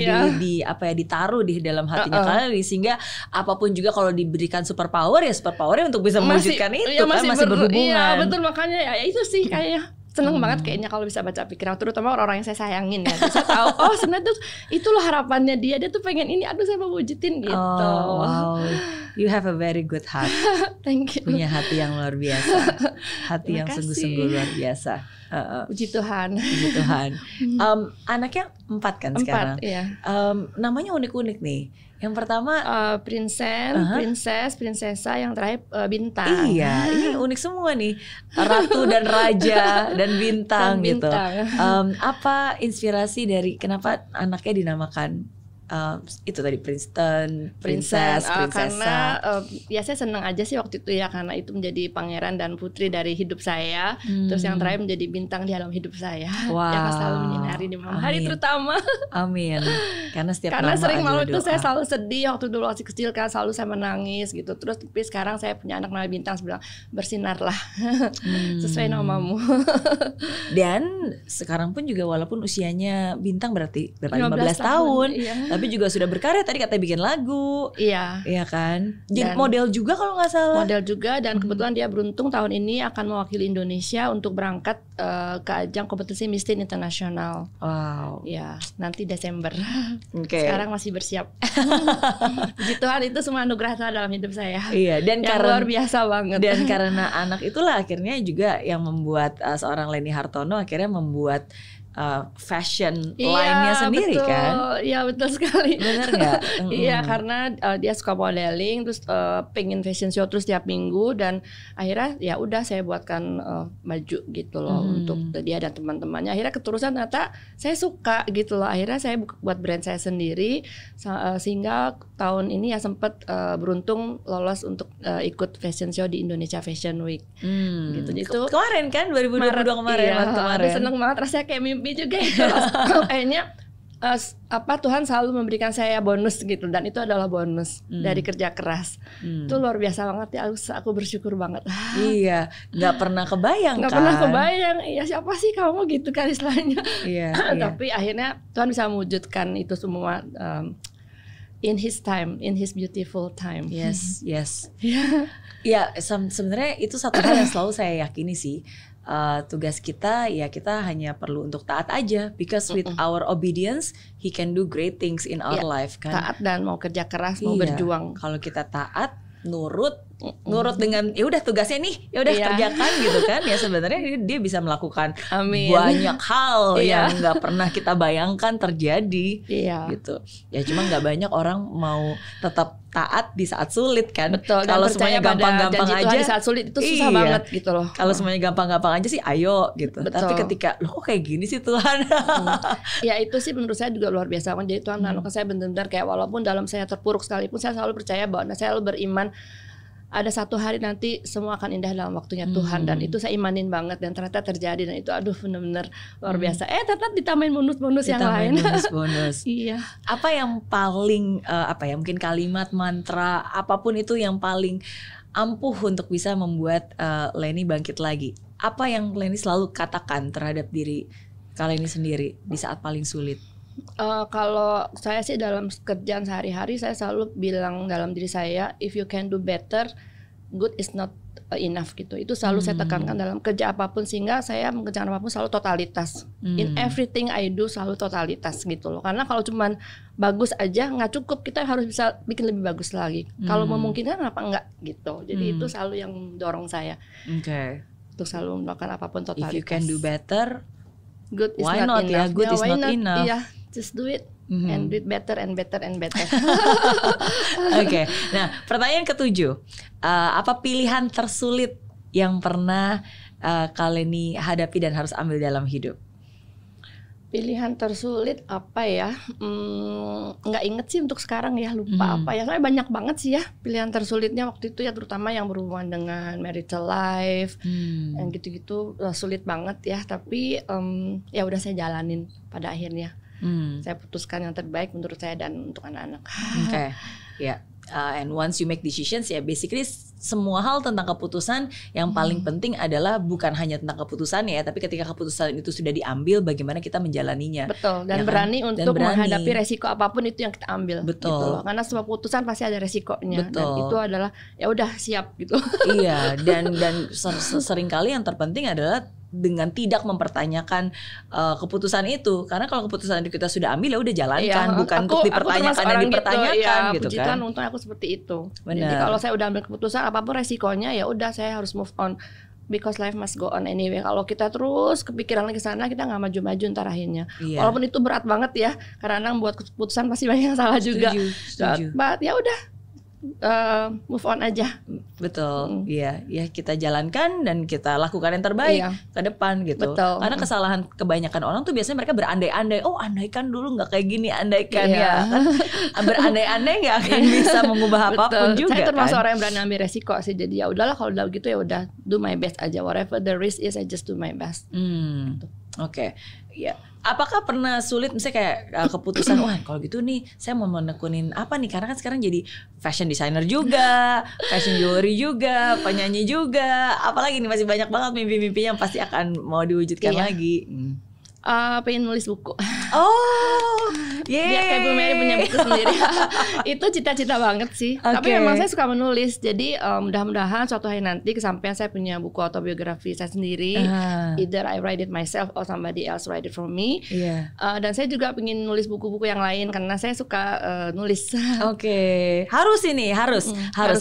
ditaruh di dalam hatinya kalian, sehingga apapun juga kalau diberikan superpowernya untuk bisa mewujudkan itu masih berhubungan. Iya betul, makanya ya itu sih kayaknya seneng banget kayaknya kalau bisa baca pikiran, terutama orang-orang yang saya sayangin ya. Saya tahu sebenarnya itu loh harapannya dia tuh pengen ini, aduh saya mau wujudin gitu. Wow. You have a very good heart. Thank you. Punya hati yang luar biasa, hati yang sungguh-sungguh luar biasa. Puji Tuhan. Puji Tuhan. Anaknya 4 kan sekarang. Iya. Namanya unik-unik nih. Yang pertama prinsesa, yang terakhir bintang. Iya, ini unik semua nih. Ratu dan raja dan bintang gitu. Apa inspirasi dari kenapa anaknya dinamakan itu tadi Princeton, prinsesa? Karena ya saya senang aja sih waktu itu ya, karena itu menjadi pangeran dan putri dari hidup saya. Terus yang terakhir menjadi bintang di dalam hidup saya. Wow. Yang selalu menyinari di malam hari terutama. Amin. Karena sering malam itu saya selalu sedih waktu dulu masih kecil kan, selalu saya menangis gitu. Terus tapi sekarang saya punya anak namanya Bintang, saya bilang bersinarlah sesuai namamu. Dan sekarang pun juga walaupun usianya Bintang berarti berapa 15 tahun, iya. Tapi juga sudah berkarya, tadi katanya bikin lagu. Iya. Iya kan? Jadi model juga kalau nggak salah. Model juga, dan kebetulan dia beruntung tahun ini akan mewakili Indonesia untuk berangkat ke ajang kompetisi Miss Teen Internasional. Wow. Ya, nanti Desember. Sekarang masih bersiap. Puji Tuhan, itu semua anugerah Tuhan dalam hidup saya. Iya, dan luar biasa banget. Dan karena anak itulah akhirnya juga yang membuat seorang Leni Hartono akhirnya membuat fashion line-nya sendiri, betul. Kan? Iya betul sekali. Benar nggak? Iya, karena dia suka modeling, terus pengen fashion show terus tiap minggu, dan akhirnya ya udah saya buatkan baju gitu loh untuk dia dan teman-temannya. Akhirnya keterusan ternyata saya suka gitu loh. Akhirnya saya buat brand saya sendiri, sehingga tahun ini ya sempat beruntung lolos untuk ikut fashion show di Indonesia Fashion Week. Gitu. Itu kemarin kan 2022 kemarin. Iya, kemarin. Seneng banget, rasanya kayak mimpi juga itu. Kayaknya Tuhan selalu memberikan saya bonus gitu, dan itu adalah bonus dari kerja keras. Itu luar biasa banget ya, aku bersyukur banget. Iya, nggak pernah kebayang. Nggak pernah kebayang. Ya siapa sih kamu gitu kan istilahnya. Iya. Tapi akhirnya Tuhan bisa mewujudkan itu semua in His time, in His beautiful time. Yes. Ya, sebenarnya itu satu hal yang selalu saya yakini sih. Tugas kita ya kita hanya perlu untuk taat aja, because with our obedience He can do great things in our life kan. Taat dan mau kerja keras, mau berjuang. Kalau kita taat, nurut dengan ya udah tugasnya nih, ya udah kerjakan gitu kan. Ya sebenarnya dia bisa melakukan banyak hal yang nggak pernah kita bayangkan terjadi gitu. Ya cuma nggak banyak orang mau tetap taat di saat sulit kan. Betul. Kalau semuanya gampang-gampang aja di saat sulit itu susah banget gitu loh. Kalau semuanya gampang-gampang aja sih ayo gitu. Betul. Tapi ketika loh kok kayak gini sih Tuhan. Ya itu sih menurut saya juga luar biasa. Jadi Tuhan menolong saya benar-benar kayak walaupun dalam saya terpuruk sekalipun, saya selalu percaya bahwa saya selalu beriman ada satu hari nanti semua akan indah dalam waktunya Tuhan, dan itu saya imanin banget, dan ternyata terjadi, dan itu aduh benar-benar luar biasa. Ternyata ditambahin bonus-bonus yang lain. Bonus-bonus. Iya. Apa yang paling mungkin kalimat, mantra, apapun itu yang paling ampuh untuk bisa membuat Leni bangkit lagi? Apa yang Leni selalu katakan terhadap diri Leni sendiri di saat paling sulit? Kalau saya sih dalam kerjaan sehari-hari, saya selalu bilang dalam diri saya, if you can do better, good is not enough gitu. Itu selalu saya tekankan dalam kerja apapun, sehingga saya mengerjakan apapun selalu totalitas. In everything I do selalu totalitas gitu loh. Karena kalau cuman bagus aja nggak cukup, kita harus bisa bikin lebih bagus lagi. Kalau memungkinkan kenapa enggak gitu. Jadi itu selalu yang dorong saya. Untuk selalu melakukan apapun totalitas. If you can do better, good is why not enough. ya? Good is not enough. Iya, just do it. and do it better and better and better. Oke. Nah, pertanyaan ketujuh, apa pilihan tersulit yang pernah Kaleni hadapi dan harus ambil dalam hidup? Pilihan tersulit apa ya? Nggak inget sih untuk sekarang ya, lupa apa ya. Soalnya banyak banget sih ya pilihan tersulitnya waktu itu ya, terutama yang berhubungan dengan marital life, yang gitu-gitu sulit banget ya. Tapi ya udah saya jalanin pada akhirnya. Saya putuskan yang terbaik menurut saya dan untuk anak-anak. Oke, ya. And once you make decisions, ya basically semua hal tentang keputusan yang paling penting adalah bukan hanya tentang keputusannya ya, tapi ketika keputusan itu sudah diambil, bagaimana kita menjalaninya. Betul, dan ya berani kan? untuk menghadapi resiko apapun itu yang kita ambil. Betul. Gitu loh. Karena semua keputusan pasti ada resikonya. Betul. Dan itu adalah ya udah siap gitu. Iya, dan seringkali yang terpenting adalah dengan tidak mempertanyakan keputusan itu, karena kalau keputusan itu kita sudah ambil ya udah jalankan, bukan untuk dipertanyakan dan dipertanyakan gitu puji Tuhan, kan. untung aku seperti itu. Benar. Jadi kalau saya udah ambil keputusan apapun resikonya ya udah saya harus move on, because life must go on anyway. Kalau kita terus kepikiran lagi ke sana, kita nggak maju-maju ntar akhirnya. Iya. Walaupun itu berat banget ya, karena buat keputusan pasti banyak yang salah juga. Setuju. But ya udah move on aja. Betul, iya, ya kita jalankan dan kita lakukan yang terbaik ke depan gitu. Betul. Karena kesalahan kebanyakan orang tuh biasanya mereka berandai-andai, oh andaikan dulu nggak kayak gini, andaikan ya. Kan? Berandai-andai nggak akan bisa mengubah apapun juga. Saya termasuk kan? orang yang berani ambil resiko sih. Jadi ya udahlah kalau udah gitu ya udah do my best aja. Whatever the risk is, I just do my best. Oke, ya. Apakah pernah sulit misalnya kayak keputusan, wah kalau gitu nih saya mau menekunin apa nih, karena kan sekarang jadi fashion designer juga, fashion jewelry juga, penyanyi juga, apalagi nih masih banyak banget mimpi-mimpi yang pasti akan mau diwujudkan lagi. Pengen nulis buku. Oh, biar kayak Bu Mary punya buku sendiri. Itu cita-cita banget sih. Tapi memang saya suka menulis. Jadi mudah-mudahan suatu hari nanti kesampaian saya punya buku autobiografi saya sendiri. Either I write it myself or somebody else write it for me. Dan saya juga pengen nulis buku-buku yang lain karena saya suka nulis. Harus ini, harus.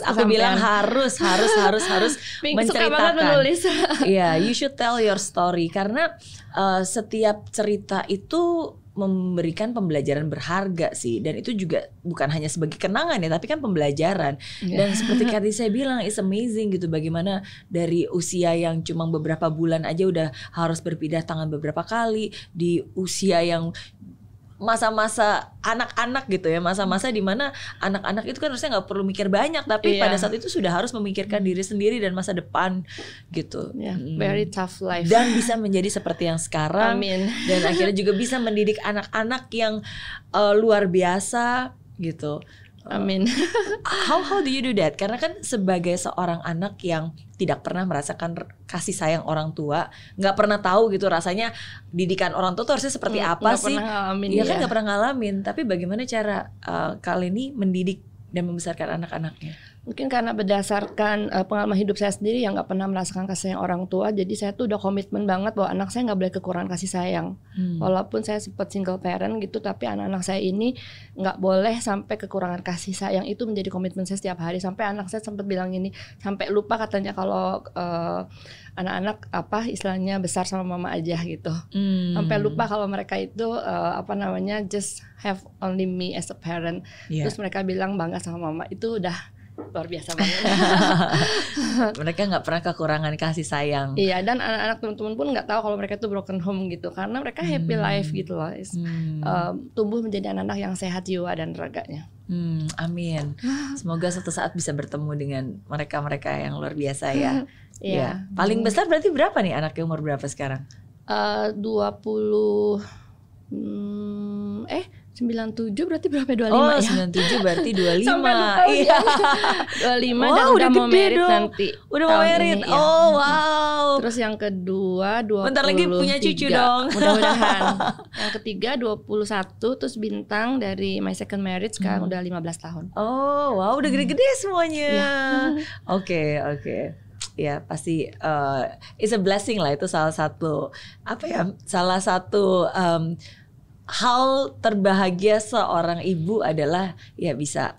Aku bilang harus menceritakan. Suka banget menulis. You should tell your story, karena setiap cerita itu memberikan pembelajaran berharga sih, dan itu juga bukan hanya sebagai kenangan ya, tapi kan pembelajaran. Dan seperti tadi saya bilang, it's amazing gitu, bagaimana dari usia yang cuma beberapa bulan aja udah harus berpindah tangan beberapa kali, di usia yang masa-masa anak-anak gitu ya, masa-masa dimana anak-anak itu kan harusnya nggak perlu mikir banyak, tapi pada saat itu sudah harus memikirkan diri sendiri dan masa depan gitu. Very tough life. Dan bisa menjadi seperti yang sekarang. Amin. Dan akhirnya juga bisa mendidik anak-anak yang luar biasa gitu. Amin. How do you do that? Karena kan sebagai seorang anak yang tidak pernah merasakan kasih sayang orang tua, nggak pernah tahu gitu rasanya didikan orang tua tuh harusnya seperti apa sih? Iya kan nggak pernah ngalamin. Tapi bagaimana cara Kaleni mendidik dan membesarkan anak-anaknya? Mungkin karena berdasarkan pengalaman hidup saya sendiri yang nggak pernah merasakan kasih sayang orang tua, jadi saya tuh udah komitmen banget bahwa anak saya nggak boleh kekurangan kasih sayang. Walaupun saya sempat single parent gitu, tapi anak-anak saya ini nggak boleh sampai kekurangan kasih sayang. Itu menjadi komitmen saya setiap hari. Sampai anak saya sempat bilang ini, sampai lupa katanya kalau anak-anak istilahnya besar sama mama aja gitu. Sampai lupa kalau mereka itu just have only me as a parent. Terus mereka bilang bangga sama mama. Itu udah luar biasa banget. Mereka nggak pernah kekurangan kasih sayang. Iya, dan anak-anak teman-teman pun nggak tahu kalau mereka itu broken home gitu, karena mereka happy life gitu loh. Tumbuh menjadi anak-anak yang sehat jiwa dan raganya. Amin. Semoga suatu saat bisa bertemu dengan mereka-mereka yang luar biasa ya. Ya. Paling besar berarti berapa nih anaknya, umur berapa sekarang? 97 berarti berapa? 25 ya? 97 berarti 25. Iya. 25 dan udah mau merit nanti. Udah mau merit. Wow. Terus yang kedua 23. Bentar lagi punya cucu dong. Mudah-mudahan. Yang ketiga 21, terus bintang dari my second marriage sekarang udah 15 tahun. Oh, wow, udah gede-gede semuanya. Oke. Ya pasti it's a blessing lah, itu salah satu hal terbahagia seorang ibu adalah ya bisa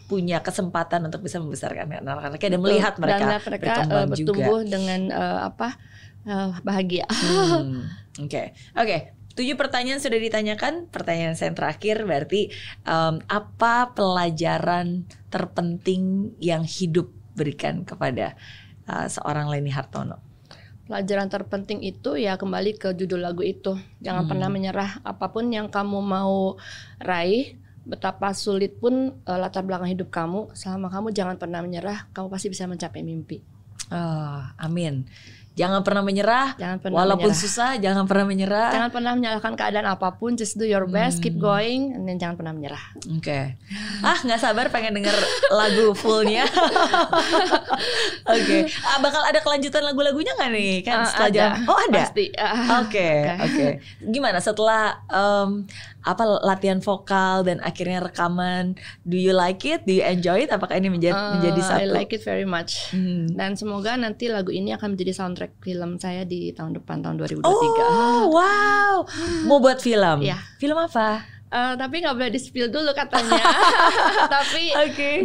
punya kesempatan untuk bisa membesarkan anak-anaknya dan melihat mereka bertumbuh dengan bahagia. Oke. 7 pertanyaan sudah ditanyakan. Pertanyaan saya yang terakhir berarti apa pelajaran terpenting yang hidup berikan kepada seorang Leni Hartono? Pelajaran terpenting itu ya kembali ke judul lagu itu. Jangan pernah menyerah, apapun yang kamu mau raih, betapa sulit pun latar belakang hidup kamu, selama kamu jangan pernah menyerah, kamu pasti bisa mencapai mimpi. Amin. Jangan pernah menyerah, walaupun susah, jangan pernah menyerah. Jangan pernah menyalahkan keadaan apapun, just do your best, keep going, and then jangan pernah menyerah. Oke. Nggak sabar pengen denger lagu fullnya. Oke. Bakal ada kelanjutan lagu-lagunya nggak nih? Kan setelah ada. Ada? Pasti. Oke. Gimana setelah latihan vokal dan akhirnya rekaman, do you like it? Do you enjoy it? Apakah ini menjadi satu? I like it very much. Dan semoga nanti lagu ini akan menjadi soundtrack film saya di tahun depan, tahun 2023. Oh, wow. Mau buat film? Ya. Film apa? Tapi nggak boleh di-spill dulu katanya. Tapi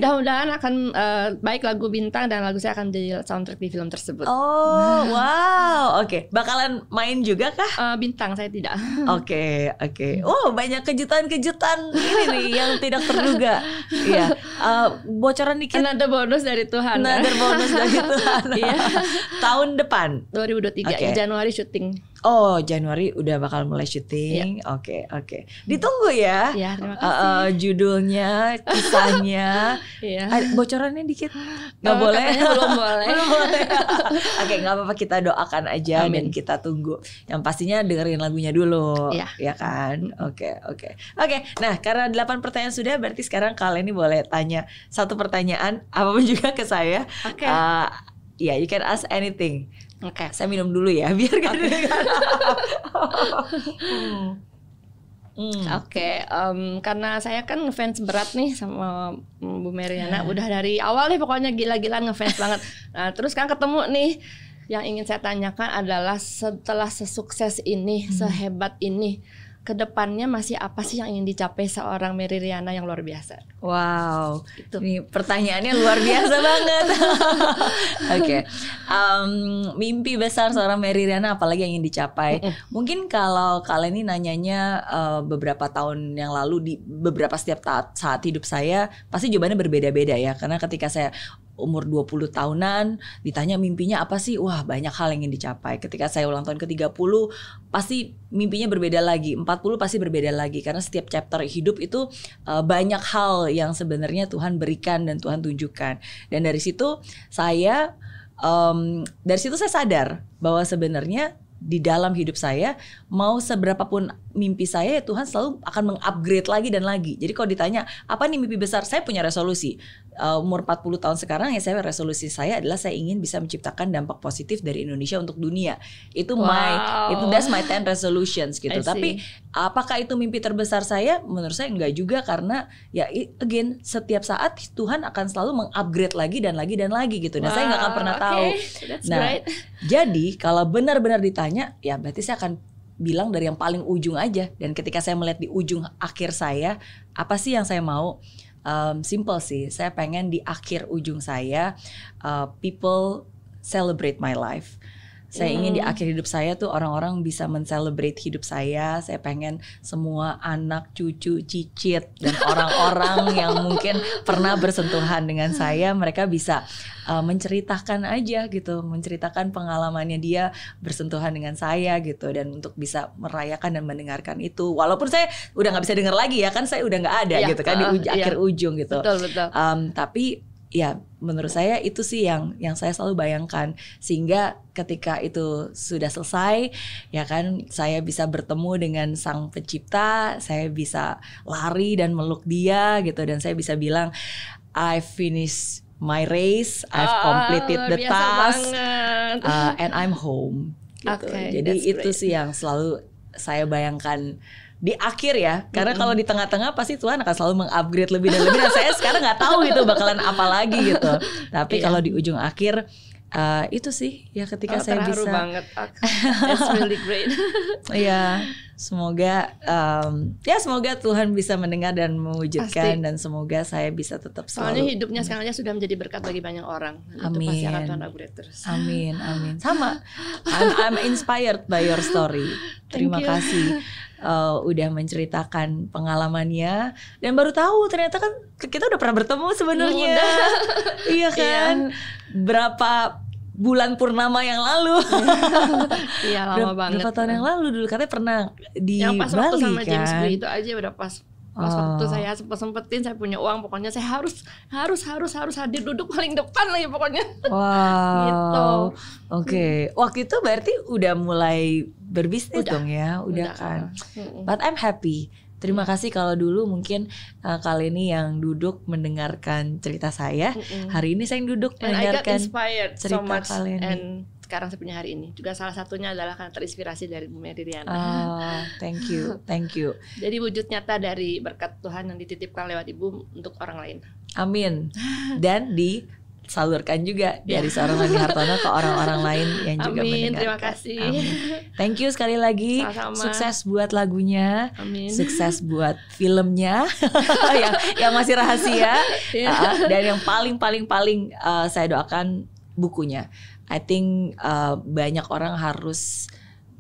mudah-mudahan akan baik lagu Bintang dan lagu saya akan menjadi soundtrack di film tersebut. Oh, wow. Oke. Bakalan main juga kah? Bintang saya tidak. Oke. Oh, banyak kejutan-kejutan ini nih yang tidak terduga. Iya. Bocoran dikit. Ada bonus dari Tuhan. Ada bonus dari Tuhan. Iya. Tahun depan 2023 ya, Januari syuting. Oh, Januari udah bakal mulai syuting. Oke. Ditunggu ya. Ya, terima kasih. Judulnya, kisahnya. Bocorannya dikit. Nggak boleh. Belum boleh. Oke, nggak apa-apa, kita doakan aja. Amin. Dan kita tunggu. Yang pastinya dengerin lagunya dulu. Ya kan? Oke. Nah, karena 8 pertanyaan sudah, berarti sekarang kalian ini boleh tanya satu pertanyaan apapun juga ke saya. Oke. You can ask anything. Oke. Saya minum dulu ya biar gak dengar. Oke, karena saya kan ngefans berat nih sama Bu Meriana. Udah dari awal nih pokoknya gila-gilaan ngefans banget. Nah, terus kan ketemu nih, yang ingin saya tanyakan adalah setelah sesukses ini, sehebat ini, kedepannya masih apa sih yang ingin dicapai seorang Mary Riana yang luar biasa? Wow, ini pertanyaannya luar biasa banget. Oke. Mimpi besar seorang Mary Riana apalagi yang ingin dicapai? Mungkin kalau kalian ini nanyanya beberapa tahun yang lalu di beberapa setiap saat hidup saya, pasti jawabannya berbeda-beda ya. Karena ketika saya umur 20 tahunan ditanya mimpinya apa sih? Wah, banyak hal yang ingin dicapai. Ketika saya ulang tahun ke-30 pasti mimpinya berbeda lagi. 40 pasti berbeda lagi. Karena setiap chapter hidup itu banyak hal yang sebenarnya Tuhan berikan dan Tuhan tunjukkan. Dan dari situ saya sadar bahwa sebenarnya di dalam hidup saya, mau seberapapun mimpi saya, ya Tuhan selalu akan mengupgrade lagi dan lagi. Jadi kalau ditanya, apa nih mimpi besar? Saya punya resolusi. Umur 40 tahun sekarang, ya resolusi saya adalah saya ingin bisa menciptakan dampak positif dari Indonesia untuk dunia. Itu that's my 10 resolutions gitu. Tapi apakah itu mimpi terbesar saya? Menurut saya enggak juga, karena ya again, setiap saat Tuhan akan selalu mengupgrade lagi dan lagi dan lagi gitu. Dan saya nggak akan pernah tahu. Jadi kalau benar-benar ditanya, ya berarti saya akan bilang dari yang paling ujung aja. Dan ketika saya melihat di ujung akhir saya, apa sih yang saya mau? Simple sih, saya pengen di akhir ujung saya people celebrate my life. Saya ingin di akhir hidup saya tuh orang-orang bisa men-celebrate hidup saya. Saya pengen semua anak, cucu, cicit, dan orang-orang yang mungkin pernah bersentuhan dengan saya, mereka bisa menceritakan aja gitu, menceritakan pengalamannya dia bersentuhan dengan saya gitu, dan untuk bisa merayakan dan mendengarkan itu. Walaupun saya udah nggak bisa dengar lagi ya kan, saya udah nggak ada gitu kan di akhir ujung gitu. Betul. Tapi ya menurut saya itu sih yang saya selalu bayangkan, sehingga ketika itu sudah selesai ya kan, saya bisa bertemu dengan Sang Pencipta, saya bisa lari dan meluk dia gitu, dan saya bisa bilang I finished my race, I've completed the task, and I'm home gitu. Jadi itu sih yang selalu saya bayangkan di akhir ya, karena kalau di tengah-tengah pasti Tuhan akan selalu mengupgrade lebih dan lebih, dan saya sekarang nggak tahu itu bakalan apa lagi gitu. Tapi kalau di ujung akhir itu sih ya ketika saya terharu bisa. banget. It's really great. Ya, semoga semoga Tuhan bisa mendengar dan mewujudkan. Pasti. Dan semoga saya bisa tetap selalu. Soalnya hidupnya sekarang aja sudah menjadi berkat bagi banyak orang. Amin. Itu pasti akan Tuhan upgrade terus. Amin, amin. Sama. I'm inspired by your story. Terima kasih udah menceritakan pengalamannya, dan baru tahu ternyata kan kita udah pernah bertemu sebenarnya. Iya kan? Berapa bulan purnama yang lalu. Iya, lama banget. Berapa tahun yang lalu dulu katanya pernah di yang pas Bali waktu sama kan? James Lee itu aja udah pas waktu saya sempetin, saya punya uang, pokoknya saya harus hadir, duduk paling depan lagi pokoknya. Wow. Gitu. Oke. Waktu itu berarti udah mulai berbisnis dong ya, udah kan. But I'm happy. Terima kasih kalau dulu mungkin kali ini yang duduk mendengarkan cerita saya. Hari ini saya yang duduk mendengarkan cerita kalian. And sekarang saya punya hari ini juga salah satunya adalah karena terinspirasi dari Bu Mary Riana. Thank you. Jadi wujud nyata dari berkat Tuhan yang dititipkan lewat Ibu untuk orang lain. Amin. Dan disalurkan juga dari seorang Leni Hartono ke orang-orang lain yang juga mendengarkan. Terima kasih. Amin. Thank you sekali lagi. Sama-sama. Sukses buat lagunya. Amin. Sukses buat filmnya yang masih rahasia. Dan yang paling saya doakan bukunya. I think banyak orang harus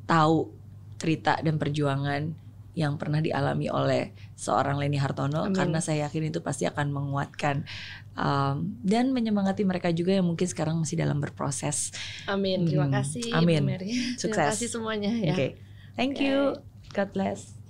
tahu cerita dan perjuangan yang pernah dialami oleh seorang Leni Hartono. Amin. Karena saya yakin itu pasti akan menguatkan dan menyemangati mereka juga yang mungkin sekarang masih dalam berproses. Amin. Terima kasih. Amin. Ibu Mary. Sukses. Terima kasih semuanya ya. Okay. Thank you. God bless.